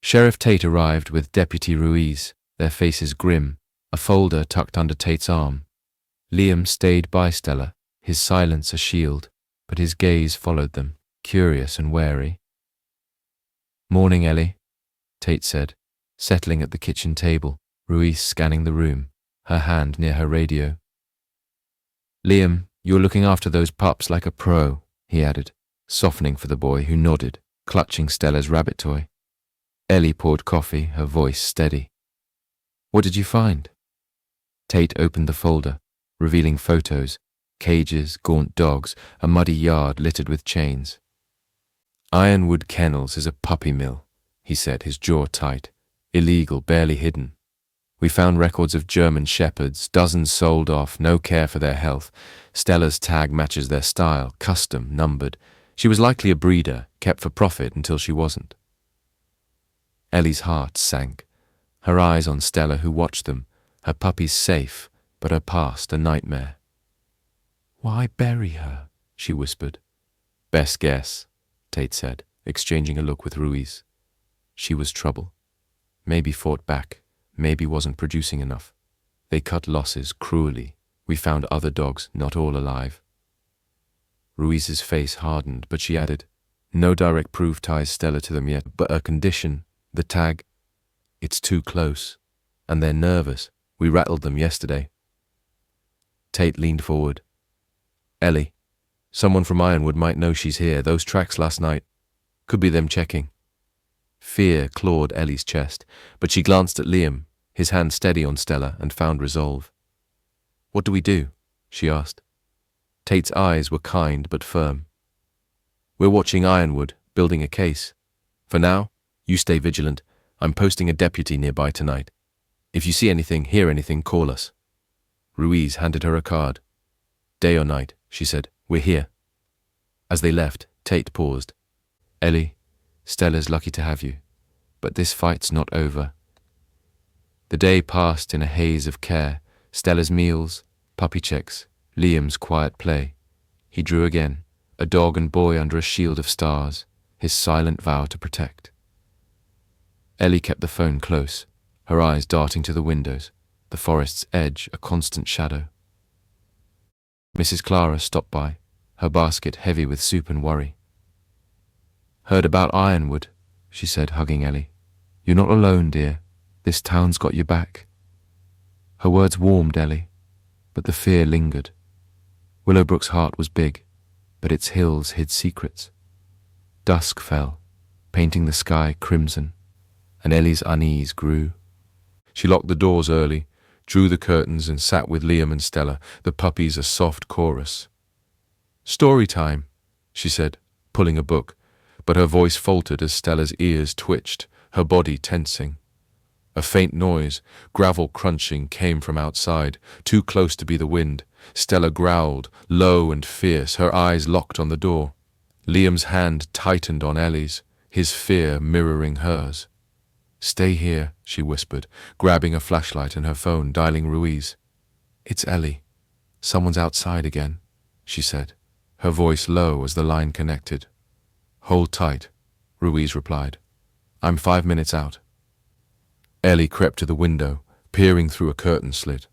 Sheriff Tate arrived with Deputy Ruiz, their faces grim, a folder tucked under Tate's arm. Liam stayed by Stella, his silence a shield, but his gaze followed them, curious and wary. "Morning, Ellie," Tate said, settling at the kitchen table, Ruiz scanning the room, her hand near her radio. "Liam, you're looking after those pups like a pro," he added, softening for the boy, who nodded, clutching Stella's rabbit toy. Ellie poured coffee, her voice steady. "What did you find?" Tate opened the folder, revealing photos, cages, gaunt dogs, a muddy yard littered with chains. "Ironwood Kennels is a puppy mill," he said, his jaw tight. "Illegal, barely hidden. We found records of German shepherds, dozens sold off, no care for their health. Stella's tag matches their style, custom, numbered. She was likely a breeder, kept for profit until she wasn't." Ellie's heart sank, her eyes on Stella, who watched them, her puppies safe, but her past a nightmare. "Why bury her?" she whispered. "Best guess," Tate said, exchanging a look with Ruiz. "She was trouble. Maybe fought back, maybe wasn't producing enough. They cut losses cruelly. We found other dogs, not all alive." Ruiz's face hardened, but she added, "No direct proof ties Stella to them yet, but her condition, the tag, it's too close. And they're nervous. We rattled them yesterday." Tate leaned forward. "Ellie, someone from Ironwood might know she's here. Those tracks last night. Could be them checking." Fear clawed Ellie's chest, but she glanced at Liam, his hand steady on Stella, and found resolve. "What do we do?" she asked. Tate's eyes were kind but firm. "We're watching Ironwood, building a case. For now, you stay vigilant. I'm posting a deputy nearby tonight. If you see anything, hear anything, call us." Ruiz handed her a card. "Day or night," she said, "we're here." As they left, Tate paused. "Ellie, Stella's lucky to have you, but this fight's not over." The day passed in a haze of care, Stella's meals, puppy checks, Liam's quiet play. He drew again, a dog and boy under a shield of stars, his silent vow to protect. Ellie kept the phone close, her eyes darting to the windows, the forest's edge a constant shadow. Mrs. Clara stopped by, her basket heavy with soup and worry. "Heard about Ironwood," she said, hugging Ellie. "You're not alone, dear. This town's got your back." Her words warmed Ellie, but the fear lingered. Willowbrook's heart was big, but its hills hid secrets. Dusk fell, painting the sky crimson, and Ellie's unease grew. She locked the doors early, drew the curtains, and sat with Liam and Stella, the puppies a soft chorus. "Story time," she said, pulling a book, but her voice faltered as Stella's ears twitched, her body tensing. A faint noise, gravel crunching, came from outside, too close to be the wind. Stella growled, low and fierce, her eyes locked on the door. Liam's hand tightened on Ellie's, his fear mirroring hers. "Stay here," she whispered, grabbing a flashlight and her phone, dialing Ruiz. "It's Ellie. Someone's outside again," she said, her voice low as the line connected. "Hold tight," Ruiz replied. "I'm 5 minutes out." Ellie crept to the window, peering through a curtain slit.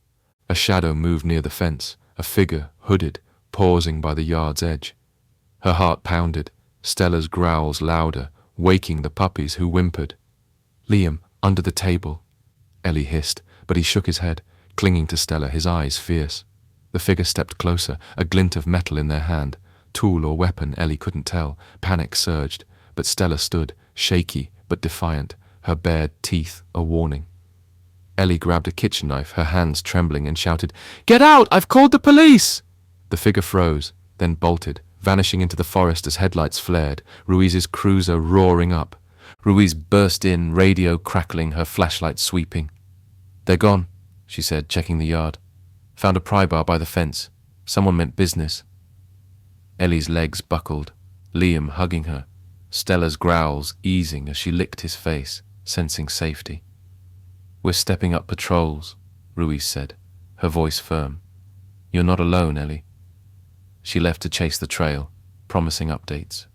A shadow moved near the fence, a figure, hooded, pausing by the yard's edge. Her heart pounded, Stella's growls louder, waking the puppies who whimpered. "Liam, under the table," Ellie hissed, but he shook his head, clinging to Stella, his eyes fierce. The figure stepped closer, a glint of metal in their hand. Tool or weapon, Ellie couldn't tell. Panic surged, but Stella stood, shaky but defiant, her bared teeth a warning. Ellie grabbed a kitchen knife, her hands trembling, and shouted, "Get out! I've called the police!" The figure froze, then bolted, vanishing into the forest as headlights flared, Ruiz's cruiser roaring up. Ruiz burst in, radio crackling, her flashlight sweeping. "They're gone," she said, checking the yard. "Found a pry bar by the fence. Someone meant business." Ellie's legs buckled, Liam hugging her, Stella's growls easing as she licked his face, sensing safety. "We're stepping up patrols," Ruiz said, her voice firm. "You're not alone, Ellie." She left to chase the trail, promising updates.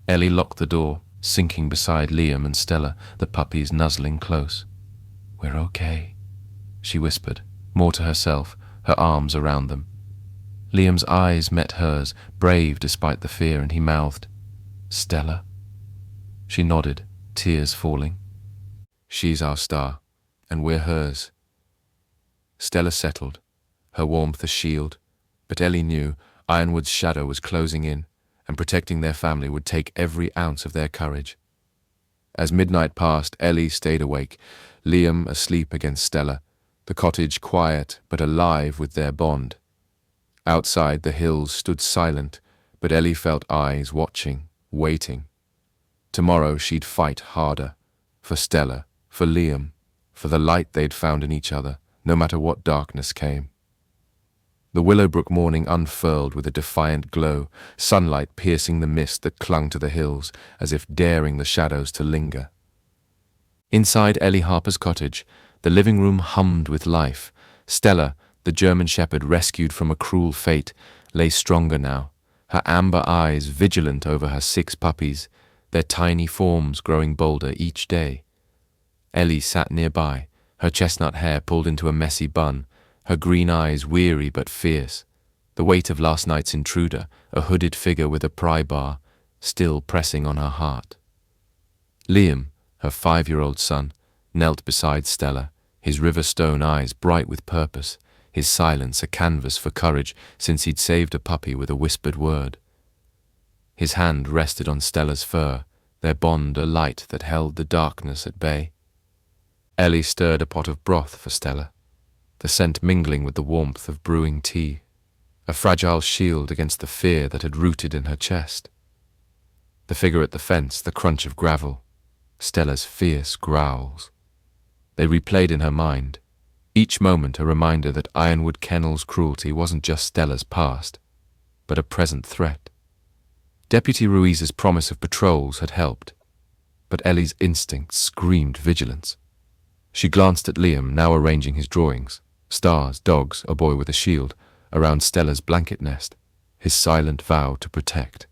Ellie locked the door, sinking beside Liam and Stella, the puppies nuzzling close. "We're okay," she whispered, more to herself, her arms around them. Liam's eyes met hers, brave despite the fear, and he mouthed, "Stella?" She nodded, tears falling. "She's our star, and we're hers." Stella settled, her warmth a shield, but Ellie knew Ironwood's shadow was closing in, and protecting their family would take every ounce of their courage. As midnight passed, Ellie stayed awake, Liam asleep against Stella, the cottage quiet but alive with their bond. Outside, the hills stood silent, but Ellie felt eyes watching, waiting. Tomorrow she'd fight harder, for Stella, for Liam, for the light they'd found in each other, no matter what darkness came. The Willowbrook morning unfurled with a defiant glow, sunlight piercing the mist that clung to the hills, as if daring the shadows to linger. Inside Ellie Harper's cottage, the living room hummed with life. Stella, the German shepherd rescued from a cruel fate, lay stronger now, her amber eyes vigilant over her 6 puppies, their tiny forms growing bolder each day. Ellie sat nearby, her chestnut hair pulled into a messy bun, her green eyes weary but fierce, the weight of last night's intruder, a hooded figure with a pry bar, still pressing on her heart. Liam, her 5-year-old son, knelt beside Stella, his river-stone eyes bright with purpose, his silence a canvas for courage since he'd saved a puppy with a whispered word. His hand rested on Stella's fur, their bond a light that held the darkness at bay. Ellie stirred a pot of broth for Stella, the scent mingling with the warmth of brewing tea, a fragile shield against the fear that had rooted in her chest. The figure at the fence, the crunch of gravel, Stella's fierce growls. They replayed in her mind, each moment a reminder that Ironwood Kennel's cruelty wasn't just Stella's past, but a present threat. Deputy Ruiz's promise of patrols had helped, but Ellie's instincts screamed vigilance. She glanced at Liam, now arranging his drawings, stars, dogs, a boy with a shield, around Stella's blanket nest, his silent vow to protect.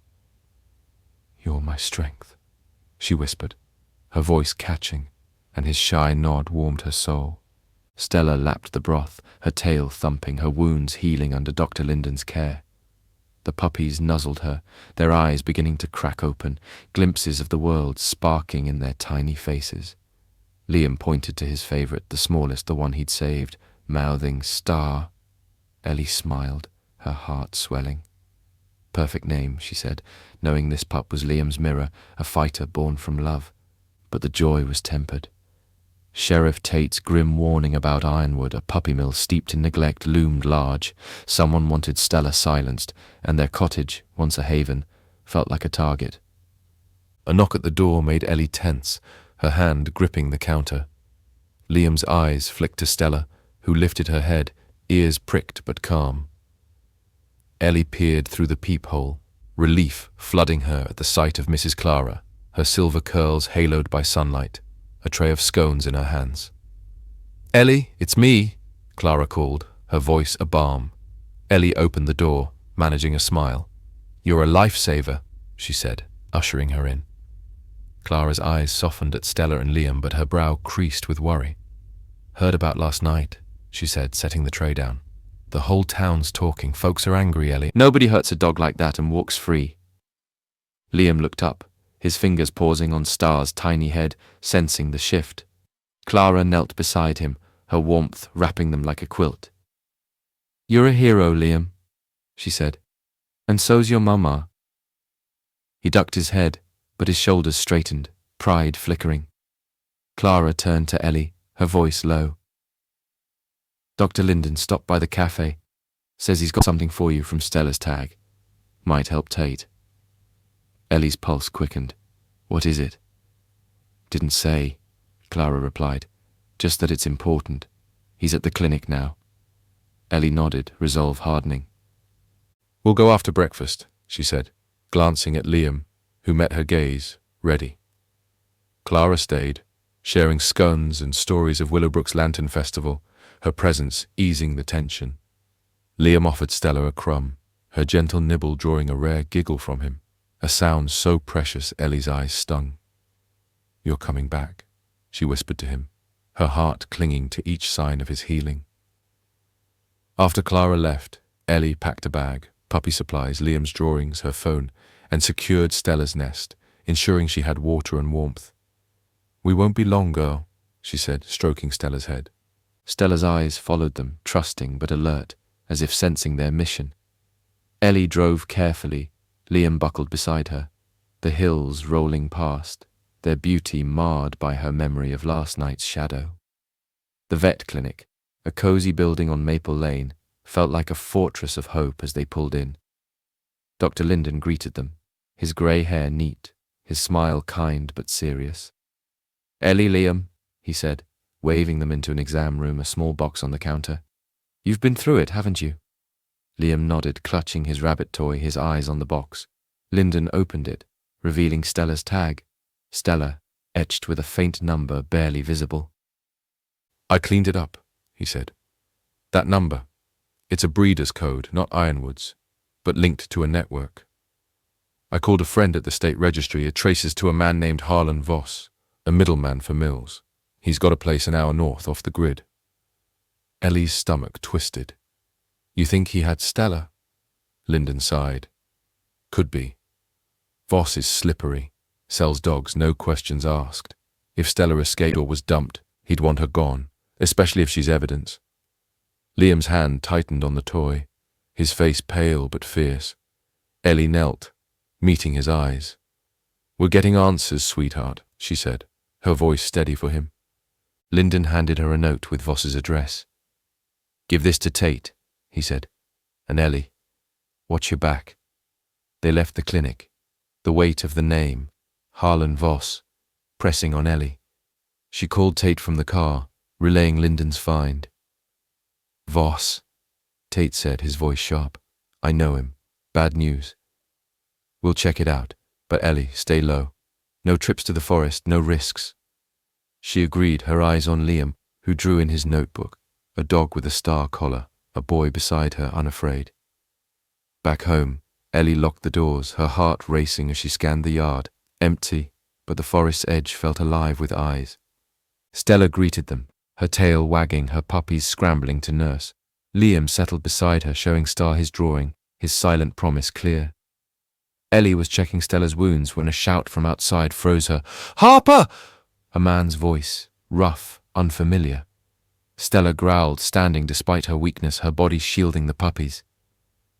"You're my strength," she whispered, her voice catching, and his shy nod warmed her soul. Stella lapped the broth, her tail thumping, her wounds healing under Dr. Linden's care. The puppies nuzzled her, their eyes beginning to crack open, glimpses of the world sparking in their tiny faces. Liam pointed to his favourite, the smallest, the one he'd saved, mouthing, "Star." Ellie smiled, her heart swelling. "Perfect name," she said, knowing this pup was Liam's mirror, a fighter born from love. But the joy was tempered. Sheriff Tate's grim warning about Ironwood, a puppy mill steeped in neglect, loomed large. Someone wanted Stella silenced, and their cottage, once a haven, felt like a target. A knock at the door made Ellie tense, her hand gripping the counter. Liam's eyes flicked to Stella, who lifted her head, ears pricked but calm. Ellie peered through the peephole, relief flooding her at the sight of Mrs. Clara, her silver curls haloed by sunlight, a tray of scones in her hands. "Ellie, it's me," Clara called, her voice a balm. Ellie opened the door, managing a smile. "You're a lifesaver," she said, ushering her in. Clara's eyes softened at Stella and Liam, but her brow creased with worry. "Heard about last night," she said, setting the tray down. "The whole town's talking. Folks are angry, Ellie." "Nobody hurts a dog like that and walks free." Liam looked up, his fingers pausing on Star's tiny head, sensing the shift. Clara knelt beside him, her warmth wrapping them like a quilt. "You're a hero, Liam," she said. "And so's your mama." He ducked his head, but his shoulders straightened, pride flickering. Clara turned to Ellie, her voice low. "Dr. Linden stopped by the cafe. Says he's got something for you from Stella's tag. Might help Tate." Ellie's pulse quickened. "What is it?" "Didn't say," Clara replied. "Just that it's important. He's at the clinic now." Ellie nodded, resolve hardening. "We'll go after breakfast," she said, glancing at Liam, who met her gaze, ready. Clara stayed, sharing scones and stories of Willowbrook's Lantern Festival, her presence easing the tension. Liam offered Stella a crumb, her gentle nibble drawing a rare giggle from him, a sound so precious Ellie's eyes stung. "You're coming back," she whispered to him, her heart clinging to each sign of his healing. After Clara left, Ellie packed a bag, puppy supplies, Liam's drawings, her phone, and secured Stella's nest, ensuring she had water and warmth. "We won't be long, girl," she said, stroking Stella's head. Stella's eyes followed them, trusting but alert, as if sensing their mission. Ellie drove carefully, Liam buckled beside her, the hills rolling past, their beauty marred by her memory of last night's shadow. The vet clinic, a cozy building on Maple Lane, felt like a fortress of hope as they pulled in. Dr. Linden greeted them, his grey hair neat, his smile kind but serious. "Ellie, Liam," he said, waving them into an exam room, a small box on the counter. "You've been through it, haven't you?" Liam nodded, clutching his rabbit toy, his eyes on the box. Linden opened it, revealing Stella's tag. Stella, etched with a faint number barely visible. "I cleaned it up," he said. "That number. It's a breeder's code, not Ironwood's, but linked to a network. I called a friend at the state registry. It traces to a man named Harlan Voss, a middleman for mills. He's got a place an hour north off the grid." Ellie's stomach twisted. "You think he had Stella?" Linden sighed. "Could be. Voss is slippery, sells dogs, no questions asked. If Stella escaped or was dumped, he'd want her gone, especially if she's evidence." Liam's hand tightened on the toy, his face pale but fierce. Ellie knelt, meeting his eyes. "We're getting answers, sweetheart," she said, her voice steady for him. Linden handed her a note with Voss's address. "Give this to Tate," he said. "And Ellie, watch your back." They left the clinic, the weight of the name, Harlan Voss, pressing on Ellie. She called Tate from the car, relaying Linden's find. "Voss," Tate said, his voice sharp. "I know him. Bad news. We'll check it out, but Ellie, stay low. No trips to the forest, no risks." She agreed, her eyes on Liam, who drew in his notebook, a dog with a star collar, a boy beside her unafraid. Back home, Ellie locked the doors, her heart racing as she scanned the yard, empty, but the forest's edge felt alive with eyes. Stella greeted them, her tail wagging, her puppies scrambling to nurse. Liam settled beside her, showing Star his drawing, his silent promise clear. Ellie was checking Stella's wounds when a shout from outside froze her. "Harper!" A man's voice, rough, unfamiliar. Stella growled, standing despite her weakness, her body shielding the puppies.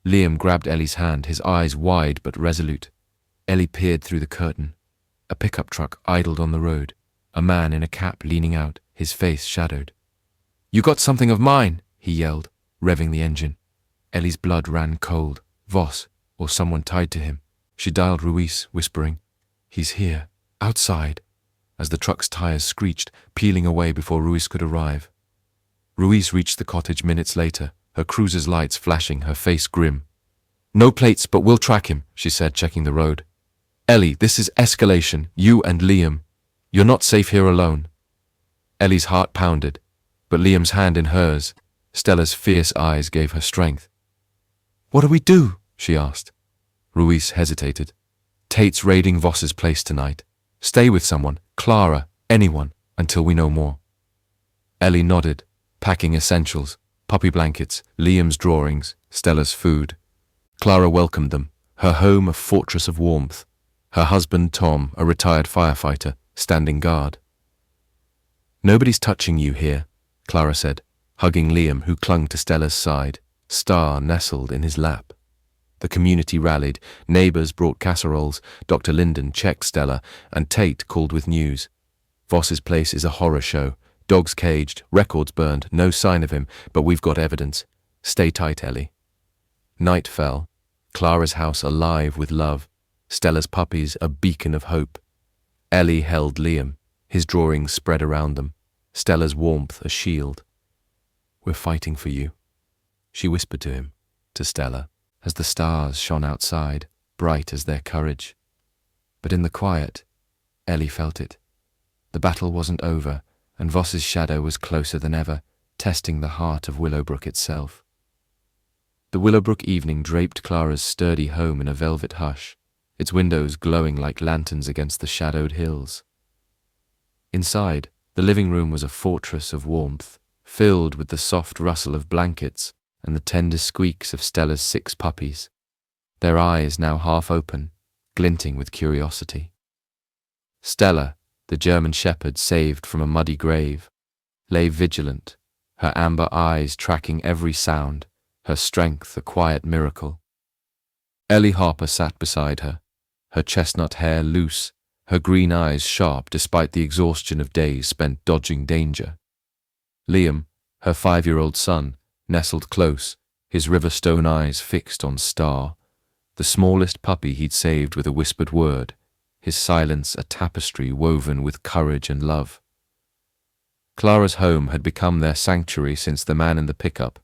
Liam grabbed Ellie's hand, his eyes wide but resolute. Ellie peered through the curtain. A pickup truck idled on the road, a man in a cap leaning out, his face shadowed. "You got something of mine," he yelled, revving the engine. Ellie's blood ran cold. Voss, or someone tied to him. She dialed Ruiz, whispering, "He's here, outside," as the truck's tires screeched, peeling away before Ruiz could arrive. Ruiz reached the cottage minutes later, her cruiser's lights flashing, her face grim. "No plates, but we'll track him," she said, checking the road. "Ellie, this is escalation, you and Liam. You're not safe here alone." Ellie's heart pounded, but Liam's hand in hers, Stella's fierce eyes gave her strength. "What do we do?" she asked. Ruiz hesitated. "Tate's raiding Voss's place tonight. Stay with someone, Clara, anyone, until we know more." Ellie nodded, packing essentials, puppy blankets, Liam's drawings, Stella's food. Clara welcomed them, her home a fortress of warmth, her husband Tom, a retired firefighter, standing guard. "Nobody's touching you here," Clara said, hugging Liam, who clung to Stella's side, Star nestled in his lap. The community rallied, neighbours brought casseroles, Dr. Linden checked Stella, and Tate called with news. "Voss's place is a horror show. Dogs caged, records burned, no sign of him, but we've got evidence. Stay tight, Ellie." Night fell, Clara's house alive with love, Stella's puppies a beacon of hope. Ellie held Liam, his drawings spread around them, Stella's warmth a shield. "We're fighting for you," she whispered to him, to Stella, as the stars shone outside, bright as their courage. But in the quiet, Ellie felt it. The battle wasn't over, and Voss's shadow was closer than ever, testing the heart of Willowbrook itself. The Willowbrook evening draped Clara's sturdy home in a velvet hush, its windows glowing like lanterns against the shadowed hills. Inside, the living room was a fortress of warmth, filled with the soft rustle of blankets and the tender squeaks of Stella's 6 puppies, their eyes now half open, glinting with curiosity. Stella, the German shepherd saved from a muddy grave, lay vigilant, her amber eyes tracking every sound, her strength a quiet miracle. Ellie Harper sat beside her, her chestnut hair loose, her green eyes sharp despite the exhaustion of days spent dodging danger. Liam, her 5-year-old son, nestled close, his river-stone eyes fixed on Star, the smallest puppy he'd saved with a whispered word, his silence a tapestry woven with courage and love. Clara's home had become their sanctuary since the man in the pickup,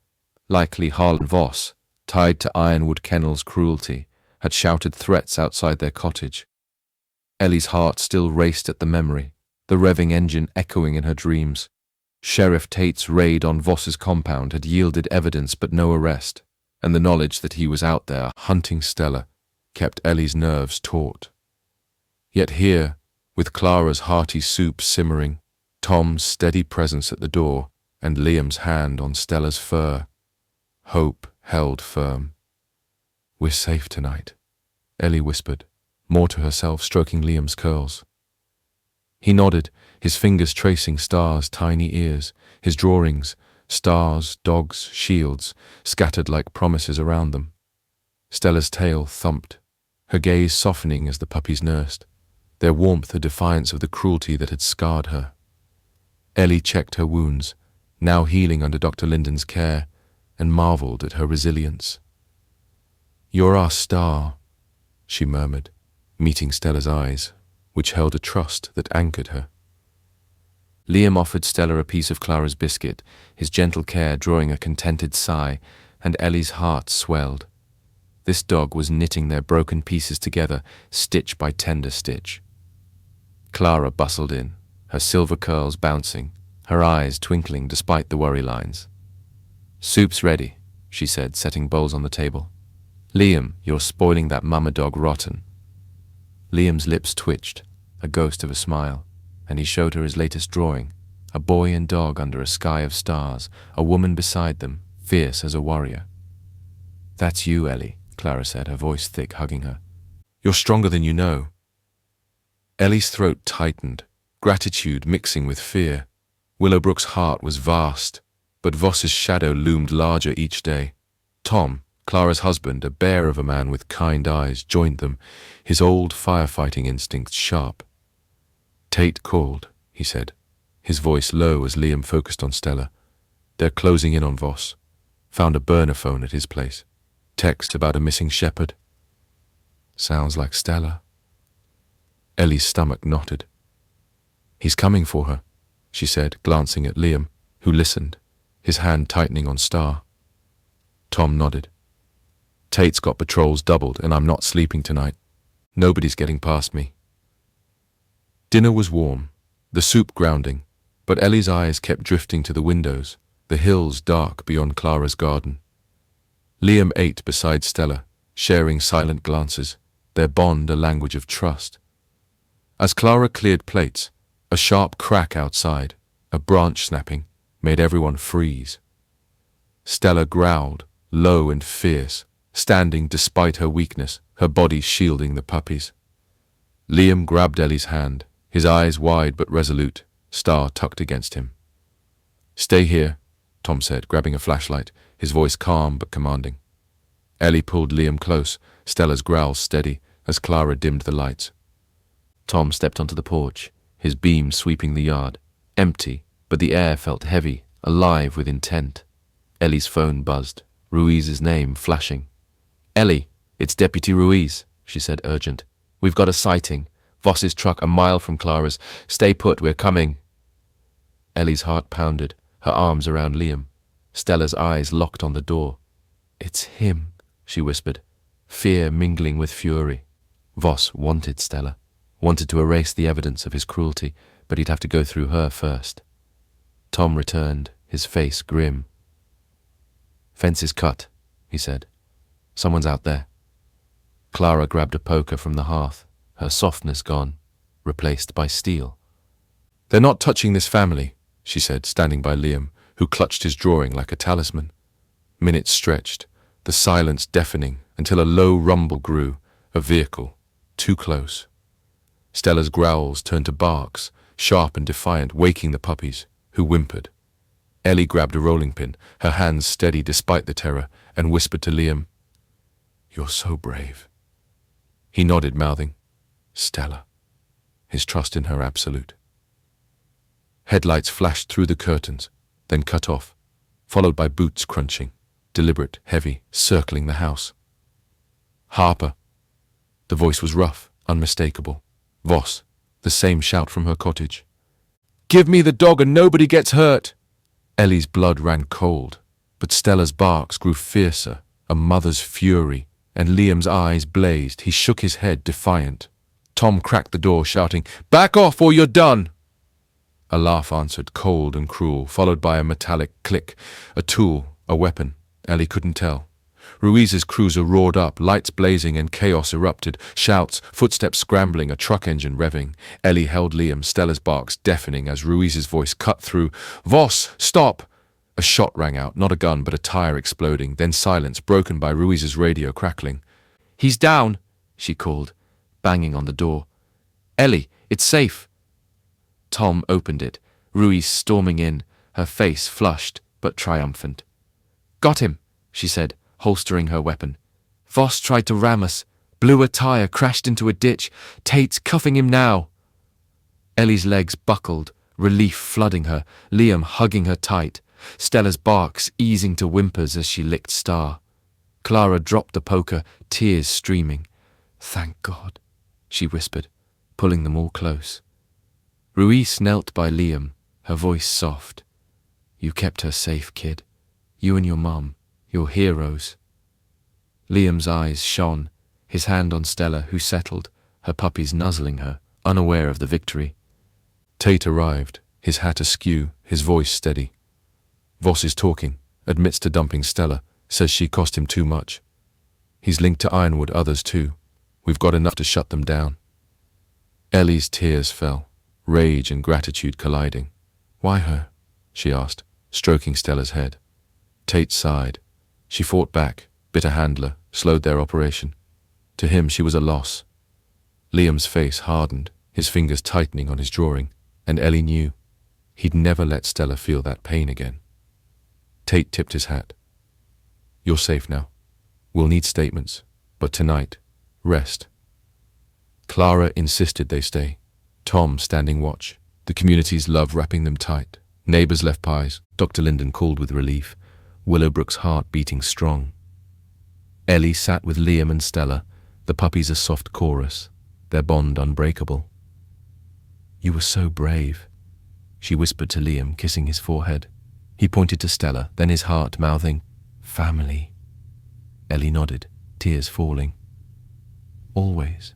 likely Harlan Voss, tied to Ironwood Kennel's cruelty, had shouted threats outside their cottage. Ellie's heart still raced at the memory, the revving engine echoing in her dreams. Sheriff Tate's raid on Voss's compound had yielded evidence but no arrest, and the knowledge that he was out there hunting Stella kept Ellie's nerves taut. Yet here, with Clara's hearty soup simmering, Tom's steady presence at the door, and Liam's hand on Stella's fur, hope held firm. "We're safe tonight," Ellie whispered, more to herself, stroking Liam's curls. He nodded, his fingers tracing Star's tiny ears, his drawings, stars, dogs, shields, scattered like promises around them. Stella's tail thumped, her gaze softening as the puppies nursed, their warmth a defiance of the cruelty that had scarred her. Ellie checked her wounds, now healing under Dr. Linden's care, and marveled at her resilience. "You're our Star," she murmured, meeting Stella's eyes, which held a trust that anchored her. Liam offered Stella a piece of Clara's biscuit, his gentle care drawing a contented sigh, and Ellie's heart swelled. This dog was knitting their broken pieces together, stitch by tender stitch. Clara bustled in, her silver curls bouncing, her eyes twinkling despite the worry lines. "Soup's ready," she said, setting bowls on the table. "Liam, you're spoiling that mama dog rotten." Liam's lips twitched, a ghost of a smile, and he showed her his latest drawing, a boy and dog under a sky of stars, a woman beside them, fierce as a warrior. "That's you, Ellie," Clara said, her voice thick, hugging her. "You're stronger than you know." Ellie's throat tightened, gratitude mixing with fear. Willowbrook's heart was vast, but Voss's shadow loomed larger each day. Tom, Clara's husband, a bear of a man with kind eyes, joined them, his old firefighting instincts sharp. "Tate called," he said, his voice low as Liam focused on Stella. They're closing in on Voss. Found a burner phone at his place. Text about a missing shepherd. Sounds like Stella. Ellie's stomach knotted. He's coming for her, she said, glancing at Liam, who listened, his hand tightening on Star. Tom nodded. Tate's got patrols doubled and I'm not sleeping tonight. Nobody's getting past me. Dinner was warm, the soup grounding, but Ellie's eyes kept drifting to the windows, the hills dark beyond Clara's garden. Liam ate beside Stella, sharing silent glances, their bond a language of trust. As Clara cleared plates, a sharp crack outside, a branch snapping, made everyone freeze. Stella growled, low and fierce, standing despite her weakness, her body shielding the puppies. Liam grabbed Ellie's hand, his eyes wide but resolute, Star tucked against him. "Stay here," Tom said, grabbing a flashlight, his voice calm but commanding. Ellie pulled Liam close, Stella's growl steady, as Clara dimmed the lights. Tom stepped onto the porch, his beam sweeping the yard, empty, but the air felt heavy, alive with intent. Ellie's phone buzzed, Ruiz's name flashing. "Ellie, it's Deputy Ruiz," she said, urgent. "We've got a sighting. Voss's truck a mile from Clara's. Stay put, we're coming." Ellie's heart pounded, her arms around Liam. Stella's eyes locked on the door. "It's him," she whispered, fear mingling with fury. Voss wanted Stella, wanted to erase the evidence of his cruelty, but he'd have to go through her first. Tom returned, his face grim. "Fence is cut," he said. "Someone's out there." Clara grabbed a poker from the hearth, her softness gone, replaced by steel. "They're not touching this family," she said, standing by Liam, who clutched his drawing like a talisman. Minutes stretched, the silence deafening, until a low rumble grew, a vehicle, too close. Stella's growls turned to barks, sharp and defiant, waking the puppies, who whimpered. Ellie grabbed a rolling pin, her hands steady despite the terror, and whispered to Liam, "You're so brave." He nodded, mouthing, "Stella," his trust in her absolute. Headlights flashed through the curtains, then cut off, followed by boots crunching, deliberate, heavy, circling the house. "Harper." The voice was rough, unmistakable. Voss, the same shout from her cottage. "Give me the dog and nobody gets hurt." Ellie's blood ran cold, but Stella's barks grew fiercer, a mother's fury, and Liam's eyes blazed. He shook his head, defiant. Tom cracked the door, shouting, "Back off or you're done!" A laugh answered, cold and cruel, followed by a metallic click. A tool, a weapon. Ellie couldn't tell. Ruiz's cruiser roared up, lights blazing and chaos erupted. Shouts, footsteps scrambling, a truck engine revving. Ellie held Liam, Stella's barks deafening as Ruiz's voice cut through. "Voss, stop!" A shot rang out, not a gun but a tire exploding, then silence, broken by Ruiz's radio crackling. "He's down," she called, banging on the door. "Ellie, it's safe." Tom opened it, Ruiz storming in, her face flushed but triumphant. "Got him," she said, holstering her weapon. "Voss tried to ram us, blew a tire, crashed into a ditch. Tate's cuffing him now." Ellie's legs buckled, relief flooding her, Liam hugging her tight, Stella's barks easing to whimpers as she licked Star. Clara dropped the poker, tears streaming. "Thank God," she whispered, pulling them all close. Ruiz knelt by Liam, her voice soft. "You kept her safe, kid. You and your mum, your heroes." Liam's eyes shone, his hand on Stella, who settled, her puppies nuzzling her, unaware of the victory. Tate arrived, his hat askew, his voice steady. "Voss is talking, admits to dumping Stella, says she cost him too much. He's linked to Ironwood, others too. We've got enough to shut them down." Ellie's tears fell, rage and gratitude colliding. "Why her?" she asked, stroking Stella's head. Tate sighed. She fought back, bit a handler, slowed their operation. To him she was a loss. Liam's face hardened, his fingers tightening on his drawing, and Ellie knew he'd never let Stella feel that pain again. Tate tipped his hat. "You're safe now. We'll need statements, but tonight, rest." Clara insisted they stay, Tom standing watch, The community's love wrapping them tight. Neighbors left pies. Dr. Linden called with relief. Willowbrook's heart beating strong. Ellie sat with Liam and Stella, the puppies a soft chorus, their bond unbreakable. "You were so brave," she whispered to Liam, kissing his forehead. He pointed to Stella, then his heart mouthing, "Family." Ellie nodded, tears falling. "Always."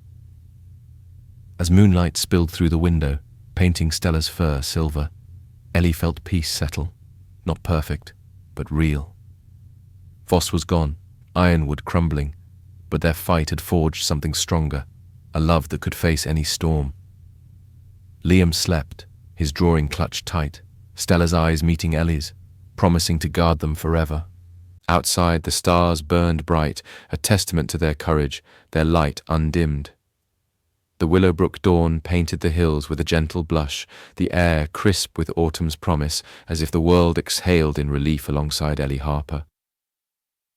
As moonlight spilled through the window, painting Stella's fur silver, Ellie felt peace settle, not perfect, but real. Voss was gone, ironwood crumbling, but their fight had forged something stronger, a love that could face any storm. Liam slept, his drawing clutched tight, Stella's eyes meeting Ellie's, promising to guard them forever. Outside, the stars burned bright, a testament to their courage, their light undimmed. The Willowbrook dawn painted the hills with a gentle blush, the air crisp with autumn's promise, as if the world exhaled in relief alongside Ellie Harper.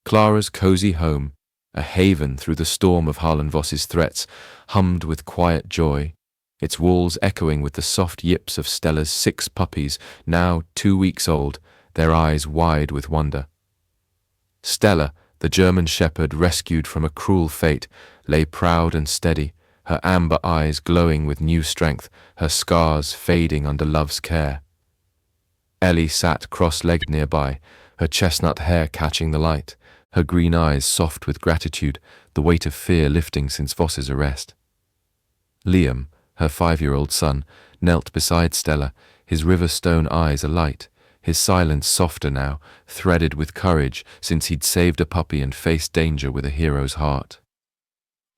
Clara's cozy home, a haven through the storm of Harlan Voss's threats, hummed with quiet joy, its walls echoing with the soft yips of Stella's 6 puppies, now 2 weeks old, their eyes wide with wonder. Stella, the German shepherd rescued from a cruel fate, lay proud and steady, her amber eyes glowing with new strength, her scars fading under love's care. Ellie sat cross-legged nearby, her chestnut hair catching the light, her green eyes soft with gratitude, the weight of fear lifting since Voss's arrest. Liam, her 5-year-old son, knelt beside Stella, his river-stone eyes alight, his silence softer now, threaded with courage since he'd saved a puppy and faced danger with a hero's heart.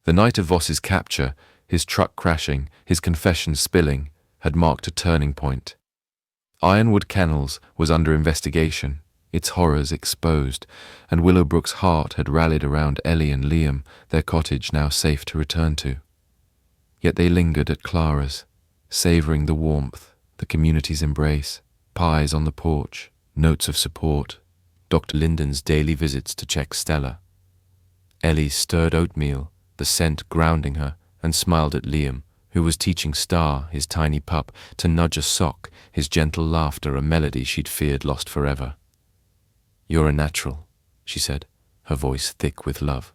The night of Voss's capture, his truck crashing, his confession spilling, had marked a turning point. Ironwood Kennels was under investigation, its horrors exposed, and Willowbrook's heart had rallied around Ellie and Liam, their cottage now safe to return to. Yet they lingered at Clara's, savouring the warmth, the community's embrace, pies on the porch, notes of support, Dr. Linden's daily visits to check Stella. Ellie's stirred oatmeal, the scent grounding her, and smiled at Liam, who was teaching Star, his tiny pup, to nudge a sock, his gentle laughter a melody she'd feared lost forever. "You're a natural," she said, her voice thick with love.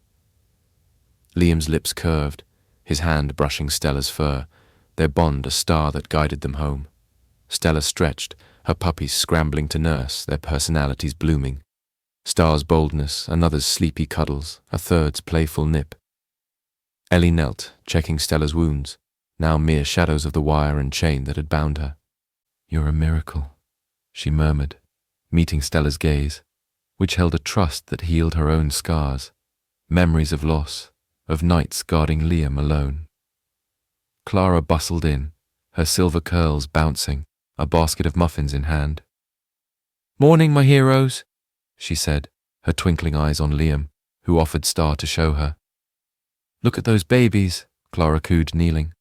Liam's lips curved, his hand brushing Stella's fur, their bond a star that guided them home. Stella stretched, her puppies scrambling to nurse, their personalities blooming. Star's boldness, another's sleepy cuddles, a third's playful nip. Ellie knelt, checking Stella's wounds, now mere shadows of the wire and chain that had bound her. "You're a miracle," she murmured, meeting Stella's gaze, which held a trust that healed her own scars, memories of loss, of nights guarding Liam alone. Clara bustled in, her silver curls bouncing, a basket of muffins in hand. "Morning, my heroes," she said, her twinkling eyes on Liam, who offered Star to show her. "Look at those babies," Clara cooed, kneeling.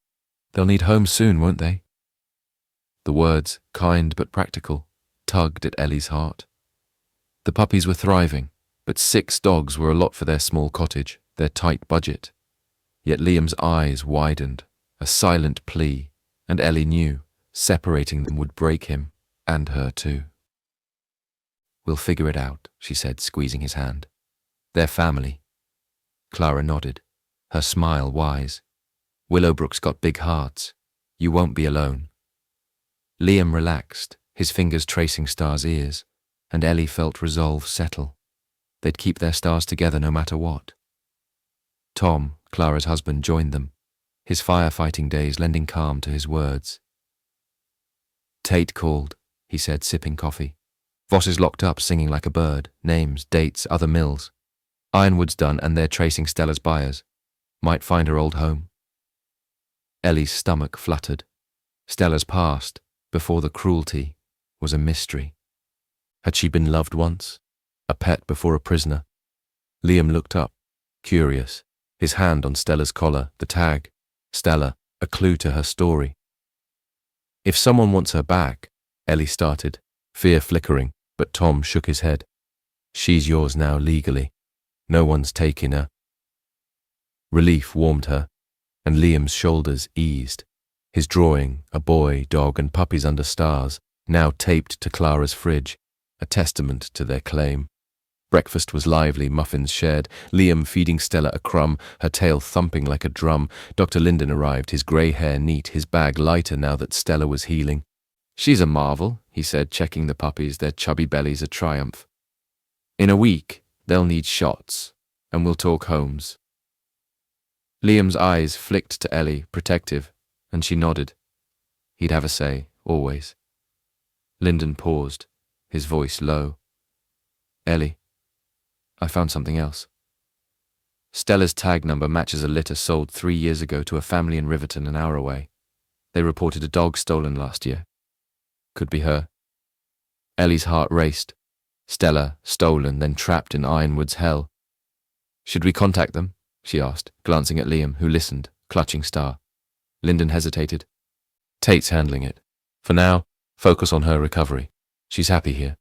"They'll need home soon, won't they?" The words, kind but practical, tugged at Ellie's heart. The puppies were thriving, but 6 dogs were a lot for their small cottage, their tight budget. Yet Liam's eyes widened, a silent plea, and Ellie knew, separating them would break him, and her too. "We'll figure it out," she said, squeezing his hand. "They're family." Clara nodded, her smile wise. "Willowbrook's got big hearts. You won't be alone." Liam relaxed, his fingers tracing Star's ears, and Ellie felt resolve settle. They'd keep their stars together no matter what. Tom, Clara's husband, joined them, his firefighting days lending calm to his words. "Tate called," he said, sipping coffee. "Voss is locked up singing like a bird, names, dates, other mills. Ironwood's done and they're tracing Stella's buyers. Might find her old home." Ellie's stomach fluttered. Stella's past, before the cruelty, was a mystery. Had she been loved once? A pet before a prisoner? Liam looked up, curious, his hand on Stella's collar, the tag. Stella, a clue to her story. "If someone wants her back," Ellie started, fear flickering, but Tom shook his head. "She's yours now legally. No one's taking her." Relief warmed her, and Liam's shoulders eased. His drawing, a boy, dog, and puppies under stars, now taped to Clara's fridge, a testament to their claim. Breakfast was lively, muffins shared, Liam feeding Stella a crumb, her tail thumping like a drum. Dr. Linden arrived, his grey hair neat, his bag lighter now that Stella was healing. "She's a marvel," he said, checking the puppies, their chubby bellies a triumph. "In a week, they'll need shots, and we'll talk homes." Liam's eyes flicked to Ellie, protective, and she nodded. He'd have a say, always. Linden paused, his voice low. "Ellie, I found something else. Stella's tag number matches a litter sold 3 years ago to a family in Riverton an hour away. They reported a dog stolen last year. Could be her." Ellie's heart raced. Stella, stolen, then trapped in Ironwood's hell. "Should we contact them?" she asked, glancing at Liam, who listened, clutching Star. Linden hesitated. "Tate's handling it. For now, focus on her recovery. She's happy here."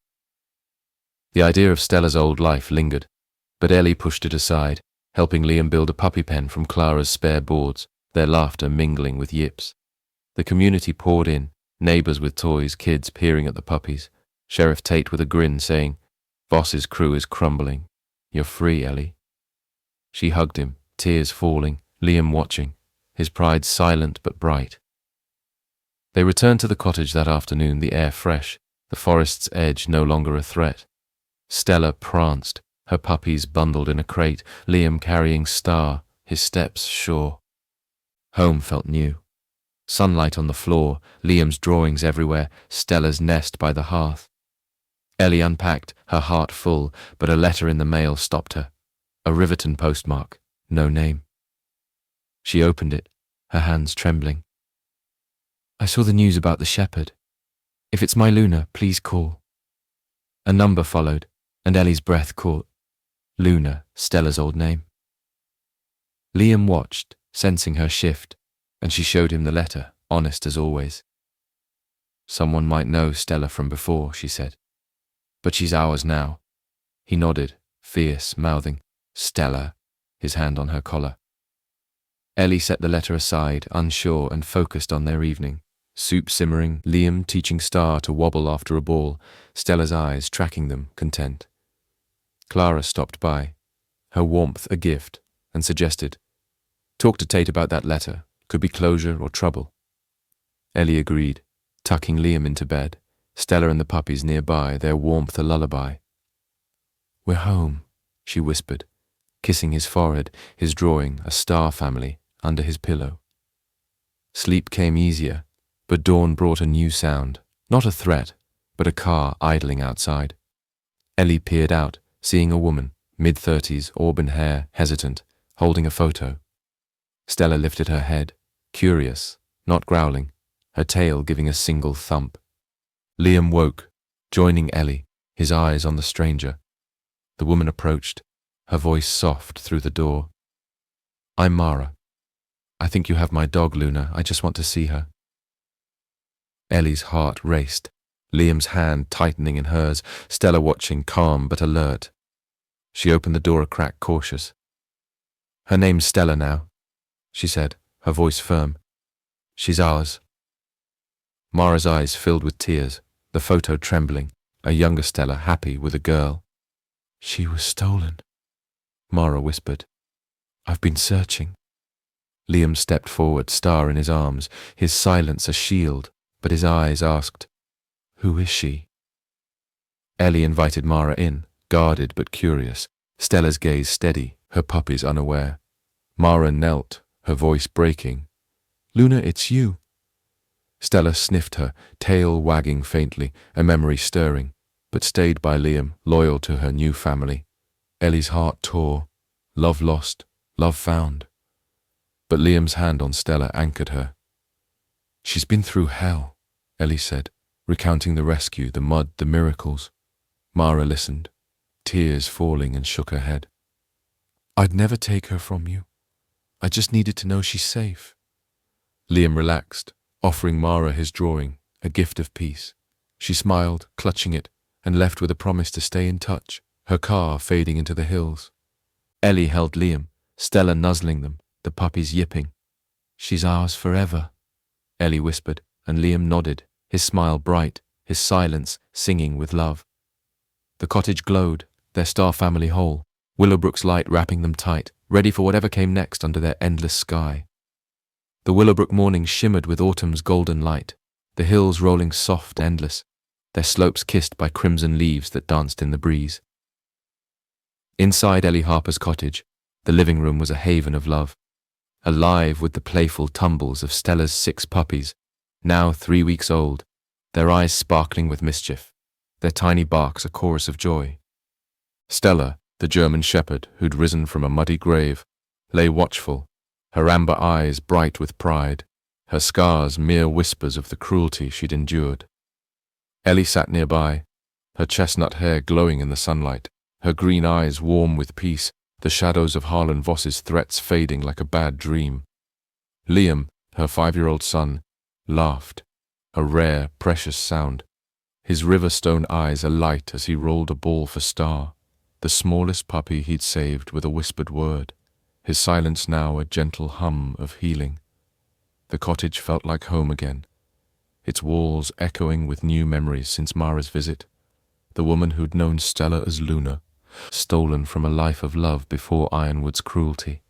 The idea of Stella's old life lingered, but Ellie pushed it aside, helping Liam build a puppy pen from Clara's spare boards, their laughter mingling with yips. The community poured in, neighbours with toys, kids peering at the puppies, Sheriff Tate with a grin saying, "Boss's crew is crumbling. You're free, Ellie." She hugged him, tears falling, Liam watching, his pride silent but bright. They returned to the cottage that afternoon, the air fresh, the forest's edge no longer a threat. Stella pranced, her puppies bundled in a crate, Liam carrying Star, his steps sure. Home felt new. Sunlight on the floor, Liam's drawings everywhere, Stella's nest by the hearth. Ellie unpacked, her heart full, but a letter in the mail stopped her. A Riverton postmark, no name. She opened it, her hands trembling. "I saw the news about the shepherd. If it's my Luna, please call." A number followed, and Ellie's breath caught. Luna, Stella's old name. Liam watched, sensing her shift, and she showed him the letter, honest as always. "Someone might know Stella from before," she said. "But she's ours now." He nodded, fierce, mouthing, "Stella," his hand on her collar. Ellie set the letter aside, unsure, and focused on their evening. Soup simmering, Liam teaching Star to wobble after a ball, Stella's eyes tracking them, content. Clara stopped by, her warmth a gift, and suggested, "Talk to Tate about that letter. Could be closure or trouble." Ellie agreed, tucking Liam into bed, Stella and the puppies nearby, their warmth a lullaby. "We're home," she whispered, kissing his forehead, his drawing, a star family, under his pillow. Sleep came easier, but dawn brought a new sound, not a threat, but a car idling outside. Ellie peered out, seeing a woman, mid-30s, auburn hair, hesitant, holding a photo. Stella lifted her head, curious, not growling, her tail giving a single thump. Liam woke, joining Ellie, his eyes on the stranger. The woman approached, her voice soft through the door. "I'm Mara. I think you have my dog, Luna. I just want to see her." Ellie's heart raced, Liam's hand tightening in hers, Stella watching, calm but alert. She opened the door a crack, cautious. "Her name's Stella now," she said, her voice firm. "She's ours." Mara's eyes filled with tears, the photo trembling, a younger Stella happy with a girl. "She was stolen," Mara whispered. "I've been searching." Liam stepped forward, Star in his arms, his silence a shield, but his eyes asked, "Who is she?" Ellie invited Mara in, guarded but curious, Stella's gaze steady, her puppies unaware. Mara knelt, her voice breaking. "Luna, it's you." Stella sniffed her, tail wagging faintly, a memory stirring, but stayed by Liam, loyal to her new family. Ellie's heart tore, love lost, love found. But Liam's hand on Stella anchored her. "She's been through hell," Ellie said, recounting the rescue, the mud, the miracles. Mara listened, tears falling, and shook her head. "I'd never take her from you. I just needed to know she's safe." Liam relaxed, offering Mara his drawing, a gift of peace. She smiled, clutching it, and left with a promise to stay in touch, her car fading into the hills. Ellie held Liam, Stella nuzzling them, the puppies yipping. "She's ours forever." Ellie whispered, and Liam nodded, his smile bright, his silence singing with love. The cottage glowed, their star family whole, Willowbrook's light wrapping them tight, ready for whatever came next under their endless sky. The Willowbrook morning shimmered with autumn's golden light, the hills rolling soft and endless, their slopes kissed by crimson leaves that danced in the breeze. Inside Ellie Harper's cottage, the living room was a haven of love, alive with the playful tumbles of Stella's 6 puppies, now 3 weeks old, their eyes sparkling with mischief, their tiny barks a chorus of joy. Stella, the German shepherd who'd risen from a muddy grave, lay watchful, her amber eyes bright with pride, her scars mere whispers of the cruelty she'd endured. Ellie sat nearby, her chestnut hair glowing in the sunlight, her green eyes warm with peace, the shadows of Harlan Voss's threats fading like a bad dream. Liam, her 5-year-old son, laughed, a rare, precious sound, his river-stone eyes alight as he rolled a ball for Star, the smallest puppy he'd saved with a whispered word, his silence now a gentle hum of healing. The cottage felt like home again, its walls echoing with new memories since Mara's visit, the woman who'd known Stella as Luna, stolen from a life of love before Ironwood's cruelty.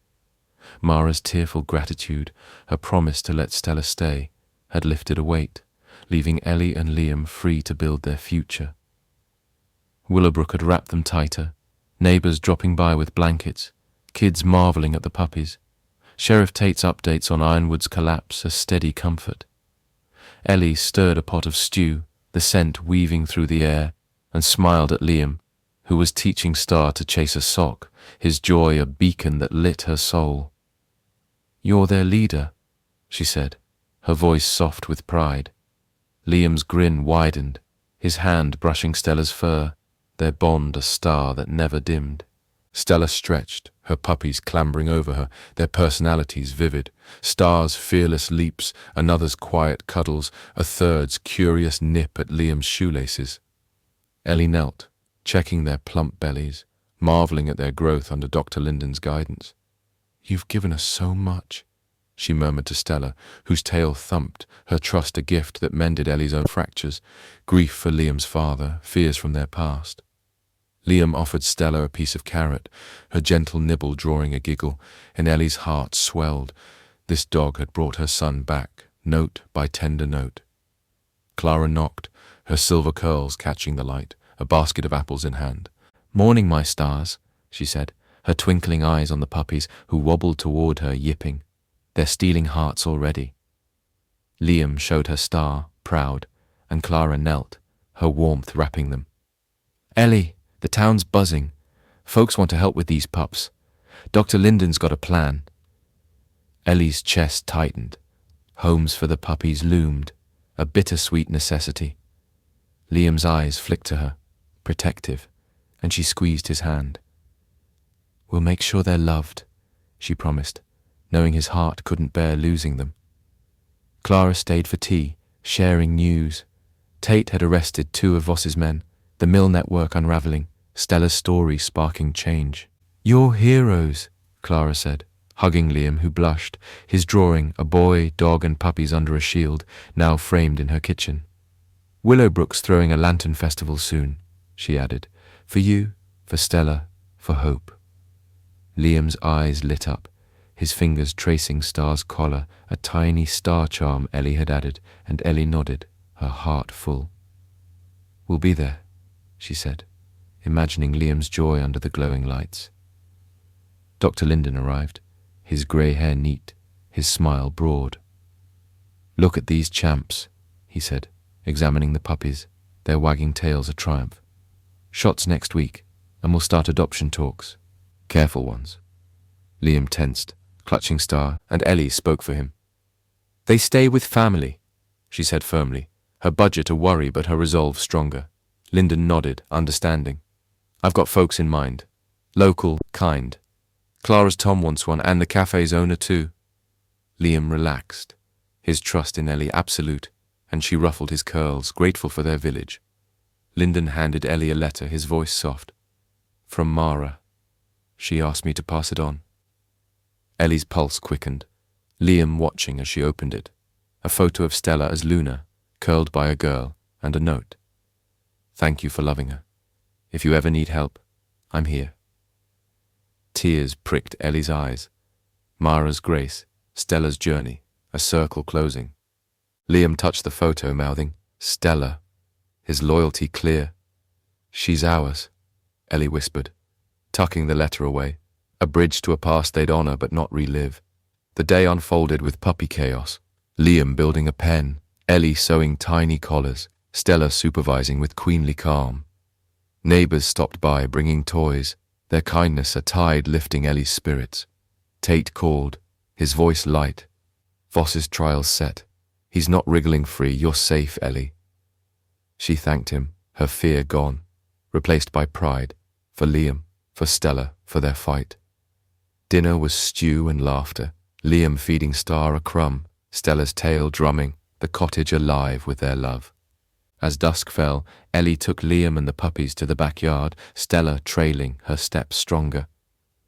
Mara's tearful gratitude, her promise to let Stella stay, had lifted a weight, leaving Ellie and Liam free to build their future. Willowbrook had wrapped them tighter, neighbours dropping by with blankets, kids marvelling at the puppies, Sheriff Tate's updates on Ironwood's collapse a steady comfort. Ellie stirred a pot of stew, the scent weaving through the air, and smiled at Liam, who was teaching Star to chase a sock, his joy a beacon that lit her soul. "You're their leader," she said, her voice soft with pride. Liam's grin widened, his hand brushing Stella's fur, their bond a star that never dimmed. Stella stretched, her puppies clambering over her, their personalities vivid, Star's fearless leaps, another's quiet cuddles, a third's curious nip at Liam's shoelaces. Ellie knelt, checking their plump bellies, marvelling at their growth under Dr. Linden's guidance. "You've given us so much," she murmured to Stella, whose tail thumped, her trust a gift that mended Ellie's own fractures, grief for Liam's father, fears from their past. Liam offered Stella a piece of carrot, her gentle nibble drawing a giggle, and Ellie's heart swelled. This dog had brought her son back, note by tender note. Clara knocked, her silver curls catching the light, a basket of apples in hand. "Morning, my stars," she said, her twinkling eyes on the puppies who wobbled toward her yipping, their stealing hearts already. Liam showed her Star, proud, and Clara knelt, her warmth wrapping them. "Ellie, the town's buzzing. Folks want to help with these pups. Dr. Linden's got a plan." Ellie's chest tightened. Homes for the puppies loomed, a bittersweet necessity. Liam's eyes flicked to her, protective, and she squeezed his hand. "We'll make sure they're loved," she promised, knowing his heart couldn't bear losing them. Clara stayed for tea, sharing news. Tate had arrested 2 of Voss's men, the mill network unraveling, Stella's story sparking change. "You're heroes," Clara said, hugging Liam, who blushed, his drawing, a boy, dog and puppies under a shield, now framed in her kitchen. "Willowbrook's throwing a lantern festival soon," she added, "for you, for Stella, for hope." Liam's eyes lit up, his fingers tracing Star's collar, a tiny star charm Ellie had added, and Ellie nodded, her heart full. "We'll be there," she said, imagining Liam's joy under the glowing lights. Dr. Linden arrived, his grey hair neat, his smile broad. "Look at these champs," he said, examining the puppies, their wagging tails a triumph. "Shots next week, and we'll start adoption talks. Careful ones." Liam tensed, clutching Star, and Ellie spoke for him. "They stay with family," she said firmly, her budget a worry but her resolve stronger. Linden nodded, understanding. "I've got folks in mind. Local, kind. Clara's Tom wants one, and the cafe's owner too." Liam relaxed, his trust in Ellie absolute, and she ruffled his curls, grateful for their village. Linden handed Ellie a letter, his voice soft. "From Mara. She asked me to pass it on." Ellie's pulse quickened, Liam watching as she opened it. a photo of Stella as Luna, curled by a girl, and a note. "Thank you for loving her. If you ever need help, I'm here." Tears pricked Ellie's eyes. Mara's grace, Stella's journey, a circle closing. Liam touched the photo, mouthing, "Stella," his loyalty clear. "She's ours," Ellie whispered, tucking the letter away, a bridge to a past they'd honor but not relive. The day unfolded with puppy chaos, Liam building a pen, Ellie sewing tiny collars, Stella supervising with queenly calm. Neighbors stopped by bringing toys, their kindness a tide lifting Ellie's spirits. Tate called, his voice light. "Voss's trial's set. He's not wriggling free, you're safe, Ellie." She thanked him, her fear gone, replaced by pride, for Liam, for Stella, for their fight. Dinner was stew and laughter, Liam feeding Star a crumb, Stella's tail drumming, the cottage alive with their love. As dusk fell, Ellie took Liam and the puppies to the backyard, Stella trailing, her steps stronger.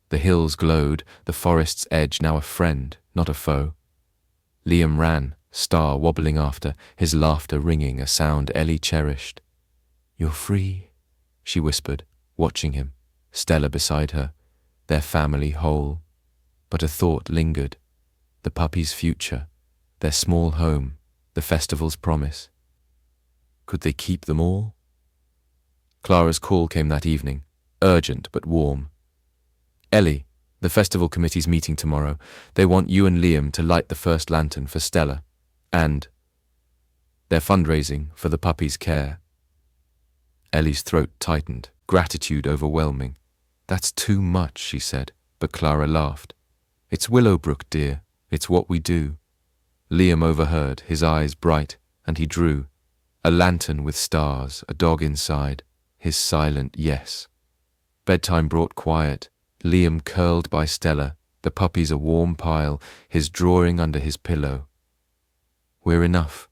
The hills glowed, the forest's edge now a friend, not a foe. Liam ran, Star wobbling after, his laughter ringing, a sound Ellie cherished. "You're free," she whispered, watching him, Stella beside her, their family whole. But a thought lingered, the puppies' future, their small home, the festival's promise. Could they keep them all? Clara's call came that evening, urgent but warm. "Ellie, the festival committee's meeting tomorrow. They want you and Liam to light the first lantern for Stella. And they're fundraising for the puppy's care." Ellie's throat tightened, gratitude overwhelming. "That's too much," she said, but Clara laughed. "It's Willowbrook, dear. It's what we do." Liam overheard, his eyes bright, and he drew. A lantern with stars, a dog inside, his silent yes. Bedtime brought quiet, Liam curled by Stella, the puppies a warm pile, his drawing under his pillow. "We're enough,"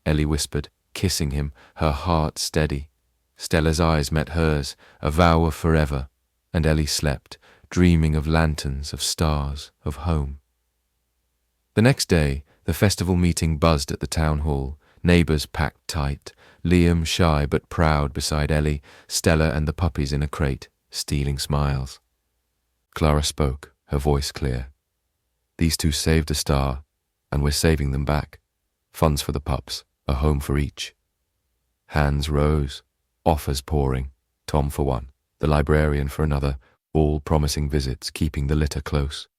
Ellie whispered, kissing him, her heart steady. Stella's eyes met hers, a vow of forever, and Ellie slept, dreaming of lanterns, of stars, of home. The next day, the festival meeting buzzed at the town hall, neighbors packed tight, Liam shy but proud beside Ellie, Stella and the puppies in a crate, stealing smiles. Clara spoke, her voice clear. "These two saved a star, and we're saving them back. Funds for the pups, a home for each." Hands rose, offers pouring, Tom for one, the librarian for another, all promising visits, keeping the litter close.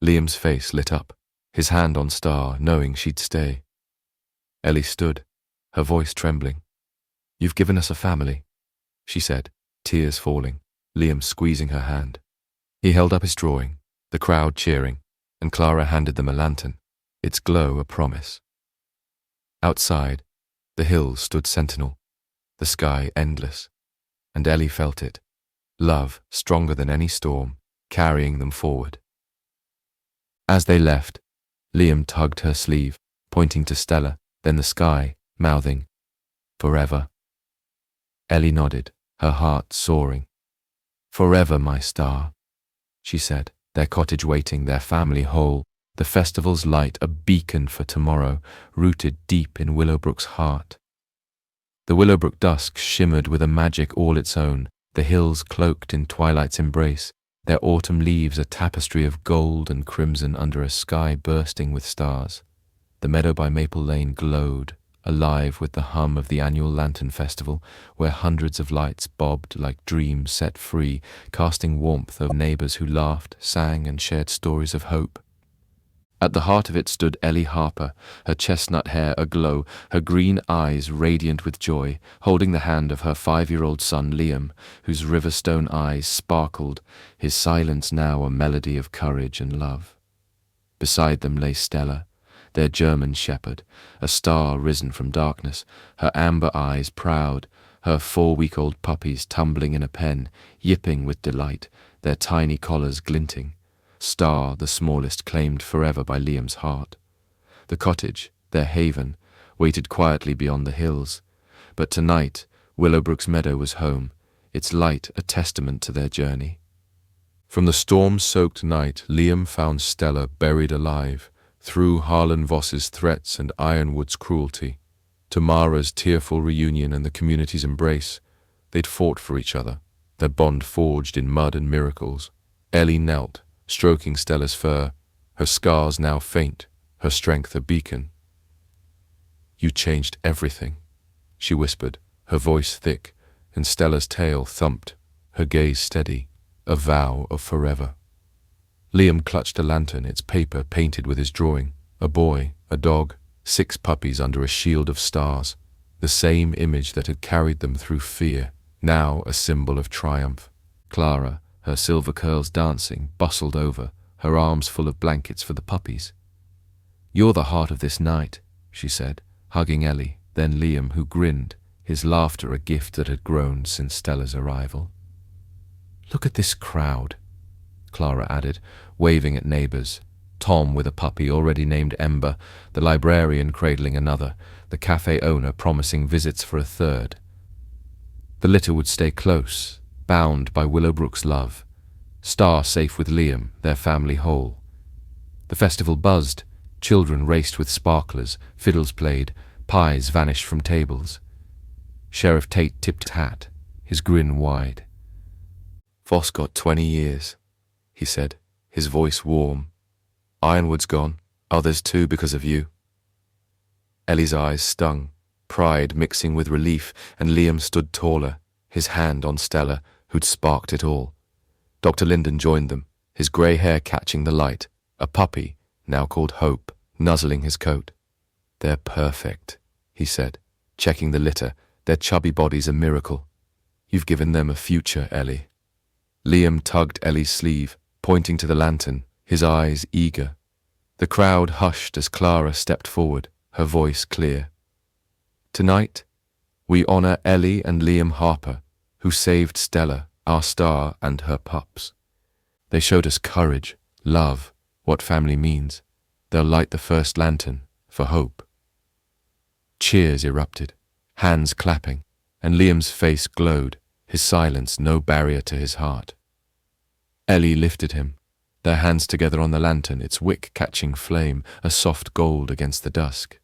Liam's face lit up, his hand on Star, knowing she'd stay. Ellie stood, her voice trembling. "You've given us a family," she said, tears falling, Liam squeezing her hand. He held up his drawing, the crowd cheering, and Clara handed them a lantern, its glow a promise. Outside, the hills stood sentinel, the sky endless, and Ellie felt it, love stronger than any storm, carrying them forward. As they left, Liam tugged her sleeve, pointing to Stella, then the sky, mouthing, "Forever." Ellie nodded, her heart soaring. "Forever, my star," she said, their cottage waiting, their family whole, the festival's light a beacon for tomorrow, rooted deep in Willowbrook's heart. The Willowbrook dusk shimmered with a magic all its own, the hills cloaked in twilight's embrace, their autumn leaves a tapestry of gold and crimson under a sky bursting with stars. The meadow by Maple Lane glowed, alive with the hum of the annual Lantern Festival, where hundreds of lights bobbed like dreams set free, casting warmth over neighbors who laughed, sang, and shared stories of hope. At the heart of it stood Ellie Harper, her chestnut hair aglow, her green eyes radiant with joy, holding the hand of her 5-year-old son Liam, whose riverstone eyes sparkled, his silence now a melody of courage and love. Beside them lay Stella, their German shepherd, a star risen from darkness, her amber eyes proud, her 4-week-old puppies tumbling in a pen, yipping with delight, their tiny collars glinting. Star, the smallest, claimed forever by Liam's heart. The cottage, their haven, waited quietly beyond the hills. But tonight, Willowbrook's meadow was home, its light a testament to their journey. From the storm-soaked night, Liam found Stella buried alive, Through Harlan Voss's threats and Ironwood's cruelty, to Mara's tearful reunion and the community's embrace, they'd fought for each other, their bond forged in mud and miracles. Ellie knelt, stroking Stella's fur, her scars now faint, her strength a beacon. "You changed everything," she whispered, her voice thick, and Stella's tail thumped, her gaze steady, a vow of forever. Liam clutched a lantern, its paper painted with his drawing, a boy, a dog, 6 puppies under a shield of stars, the same image that had carried them through fear, now a symbol of triumph. Clara, her silver curls dancing, bustled over, her arms full of blankets for the puppies. "You're the heart of this night," she said, hugging Ellie, then Liam, who grinned, his laughter a gift that had grown since Stella's arrival. "Look at this crowd," Clara added, waving at neighbours. Tom with a puppy already named Ember, the librarian cradling another, the cafe owner promising visits for a third. The litter would stay close, bound by Willowbrook's love. Star safe with Liam, their family whole. The festival buzzed, children raced with sparklers, fiddles played, pies vanished from tables. Sheriff Tate tipped his hat, his grin wide. "Voss got 20 years, he said, his voice warm. "Ironwood's gone. Others too because of you." Ellie's eyes stung, pride mixing with relief, and Liam stood taller, his hand on Stella, who'd sparked it all. Dr. Linden joined them, his grey hair catching the light, a puppy, now called Hope, nuzzling his coat. "They're perfect," he said, checking the litter, their chubby bodies a miracle. "You've given them a future, Ellie." Liam tugged Ellie's sleeve, pointing to the lantern, his eyes eager. The crowd hushed as Clara stepped forward, her voice clear. "Tonight, we honor Ellie and Liam Harper, who saved Stella, our star, and her pups. They showed us courage, love, what family means. They'll light the first lantern for hope." Cheers erupted, hands clapping, and Liam's face glowed, his silence no barrier to his heart. Ellie lifted him, their hands together on the lantern, its wick catching flame, a soft gold against the dusk.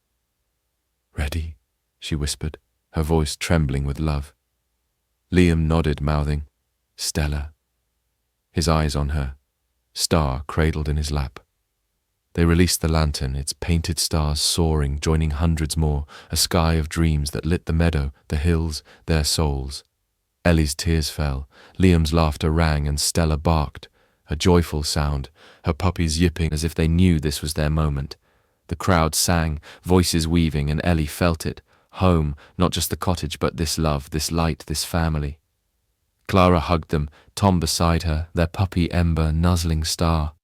"Ready?" she whispered, her voice trembling with love. Liam nodded, mouthing, "Stella." His eyes on her, Star cradled in his lap. They released the lantern, its painted stars soaring, joining hundreds more, a sky of dreams that lit the meadow, the hills, their souls. Ellie's tears fell, Liam's laughter rang, and Stella barked, a joyful sound, her puppies yipping as if they knew this was their moment. The crowd sang, voices weaving, and Ellie felt it. Home, not just the cottage, but this love, this light, this family. Clara hugged them, Tom beside her, their puppy Ember nuzzling Star.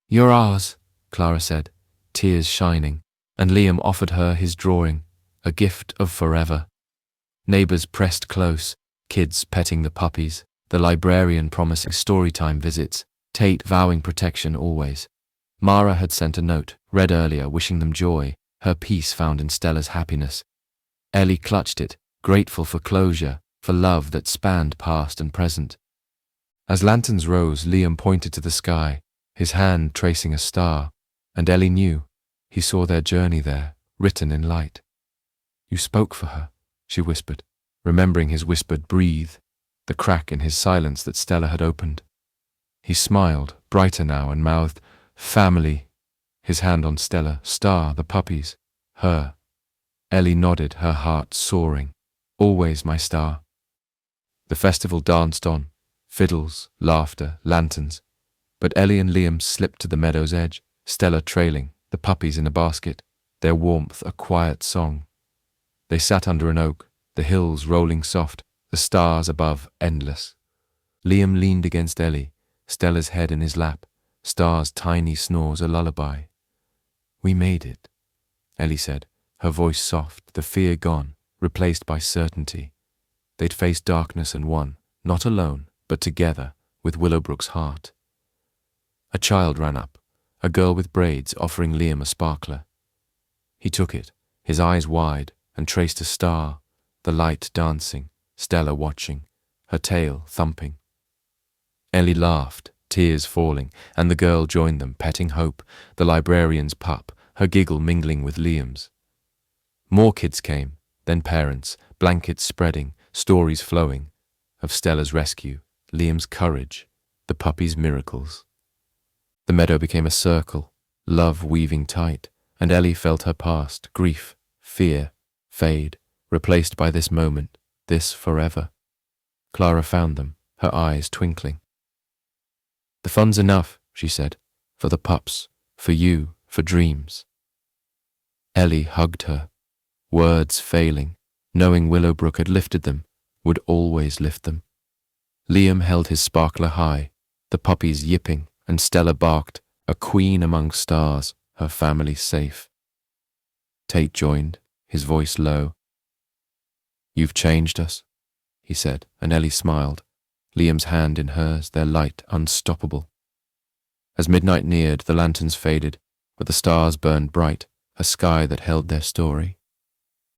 "You're ours," Clara said, tears shining, and Liam offered her his drawing, a gift of forever. Neighbours pressed close, kids petting the puppies, the librarian promising storytime visits, Tate vowing protection always. Mara had sent a note, read earlier, wishing them joy, her peace found in Stella's happiness. Ellie clutched it, grateful for closure, for love that spanned past and present. As lanterns rose, Liam pointed to the sky, his hand tracing a star, and Ellie knew. He saw their journey there, written in light. "You spoke for her," she whispered, remembering his whispered breathe, the crack in his silence that Stella had opened. He smiled, brighter now, and mouthed, "Family," his hand on Stella, Star, the puppies, her. Ellie nodded, her heart soaring. "Always my Star." The festival danced on, fiddles, laughter, lanterns. But Ellie and Liam slipped to the meadow's edge, Stella trailing, the puppies in a basket, their warmth a quiet song. They sat under an oak, the hills rolling soft, the stars above endless. Liam leaned against Ellie, Stella's head in his lap, Star's tiny snores a lullaby. "We made it," Ellie said, her voice soft, the fear gone, replaced by certainty. They'd faced darkness and won, not alone, but together, with Willowbrook's heart. A child ran up, a girl with braids offering Liam a sparkler. He took it, his eyes wide, and traced a star, the light dancing, Stella watching, her tail thumping. Ellie laughed, tears falling, and the girl joined them, petting Hope, the librarian's pup, her giggle mingling with Liam's. More kids came, then parents, blankets spreading, stories flowing, of Stella's rescue, Liam's courage, the puppy's miracles. The meadow became a circle, love weaving tight, and Ellie felt her past, grief, fear, fade, replaced by this moment, this forever. Clara found them, her eyes twinkling. "The fun's enough," she said, "for the pups, for you, for dreams." Ellie hugged her, words failing, knowing Willowbrook had lifted them, would always lift them. Liam held his sparkler high, the puppies yipping, and Stella barked, a queen among stars, her family safe. Tate joined, his voice low. "You've changed us," he said, and Ellie smiled, Liam's hand in hers, their light unstoppable. As midnight neared, the lanterns faded, but the stars burned bright, a sky that held their story.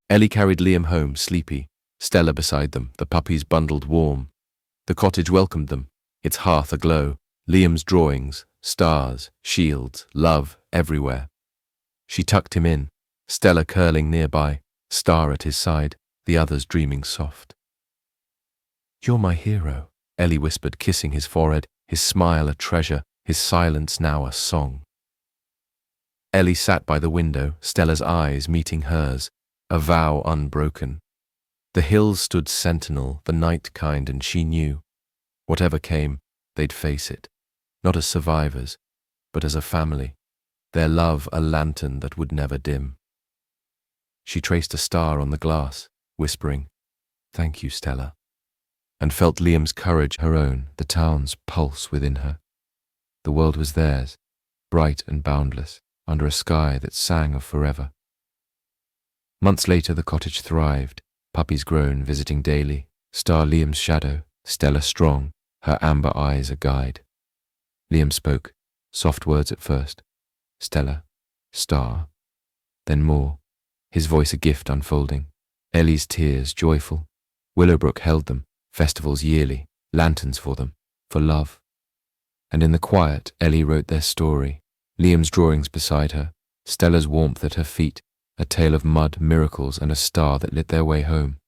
Ellie carried Liam home, sleepy, Stella beside them, the puppies bundled warm. The cottage welcomed them, its hearth aglow, Liam's drawings, stars, shields, love everywhere. She tucked him in, Stella curling nearby, Star at his side, the others dreaming soft. "You're my hero," Ellie whispered, kissing his forehead, his smile a treasure, his silence now a song. Ellie sat by the window, Stella's eyes meeting hers, a vow unbroken. The hills stood sentinel, the night kind, and she knew, whatever came, they'd face it, not as survivors, but as a family, their love a lantern that would never dim. She traced a star on the glass, whispering, "Thank you, Stella," and felt Liam's courage her own, the town's pulse within her. The world was theirs, bright and boundless, under a sky that sang of forever. Months later the cottage thrived, puppies grown, visiting daily, Star Liam's shadow, Stella strong, her amber eyes a guide. Liam spoke, soft words at first, Stella, Star, then more, his voice a gift unfolding, Ellie's tears joyful. Willowbrook held them, festivals yearly, lanterns for them, for love. And in the quiet, Ellie wrote their story, Liam's drawings beside her, Stella's warmth at her feet, a tale of mud, miracles, and a star that lit their way home.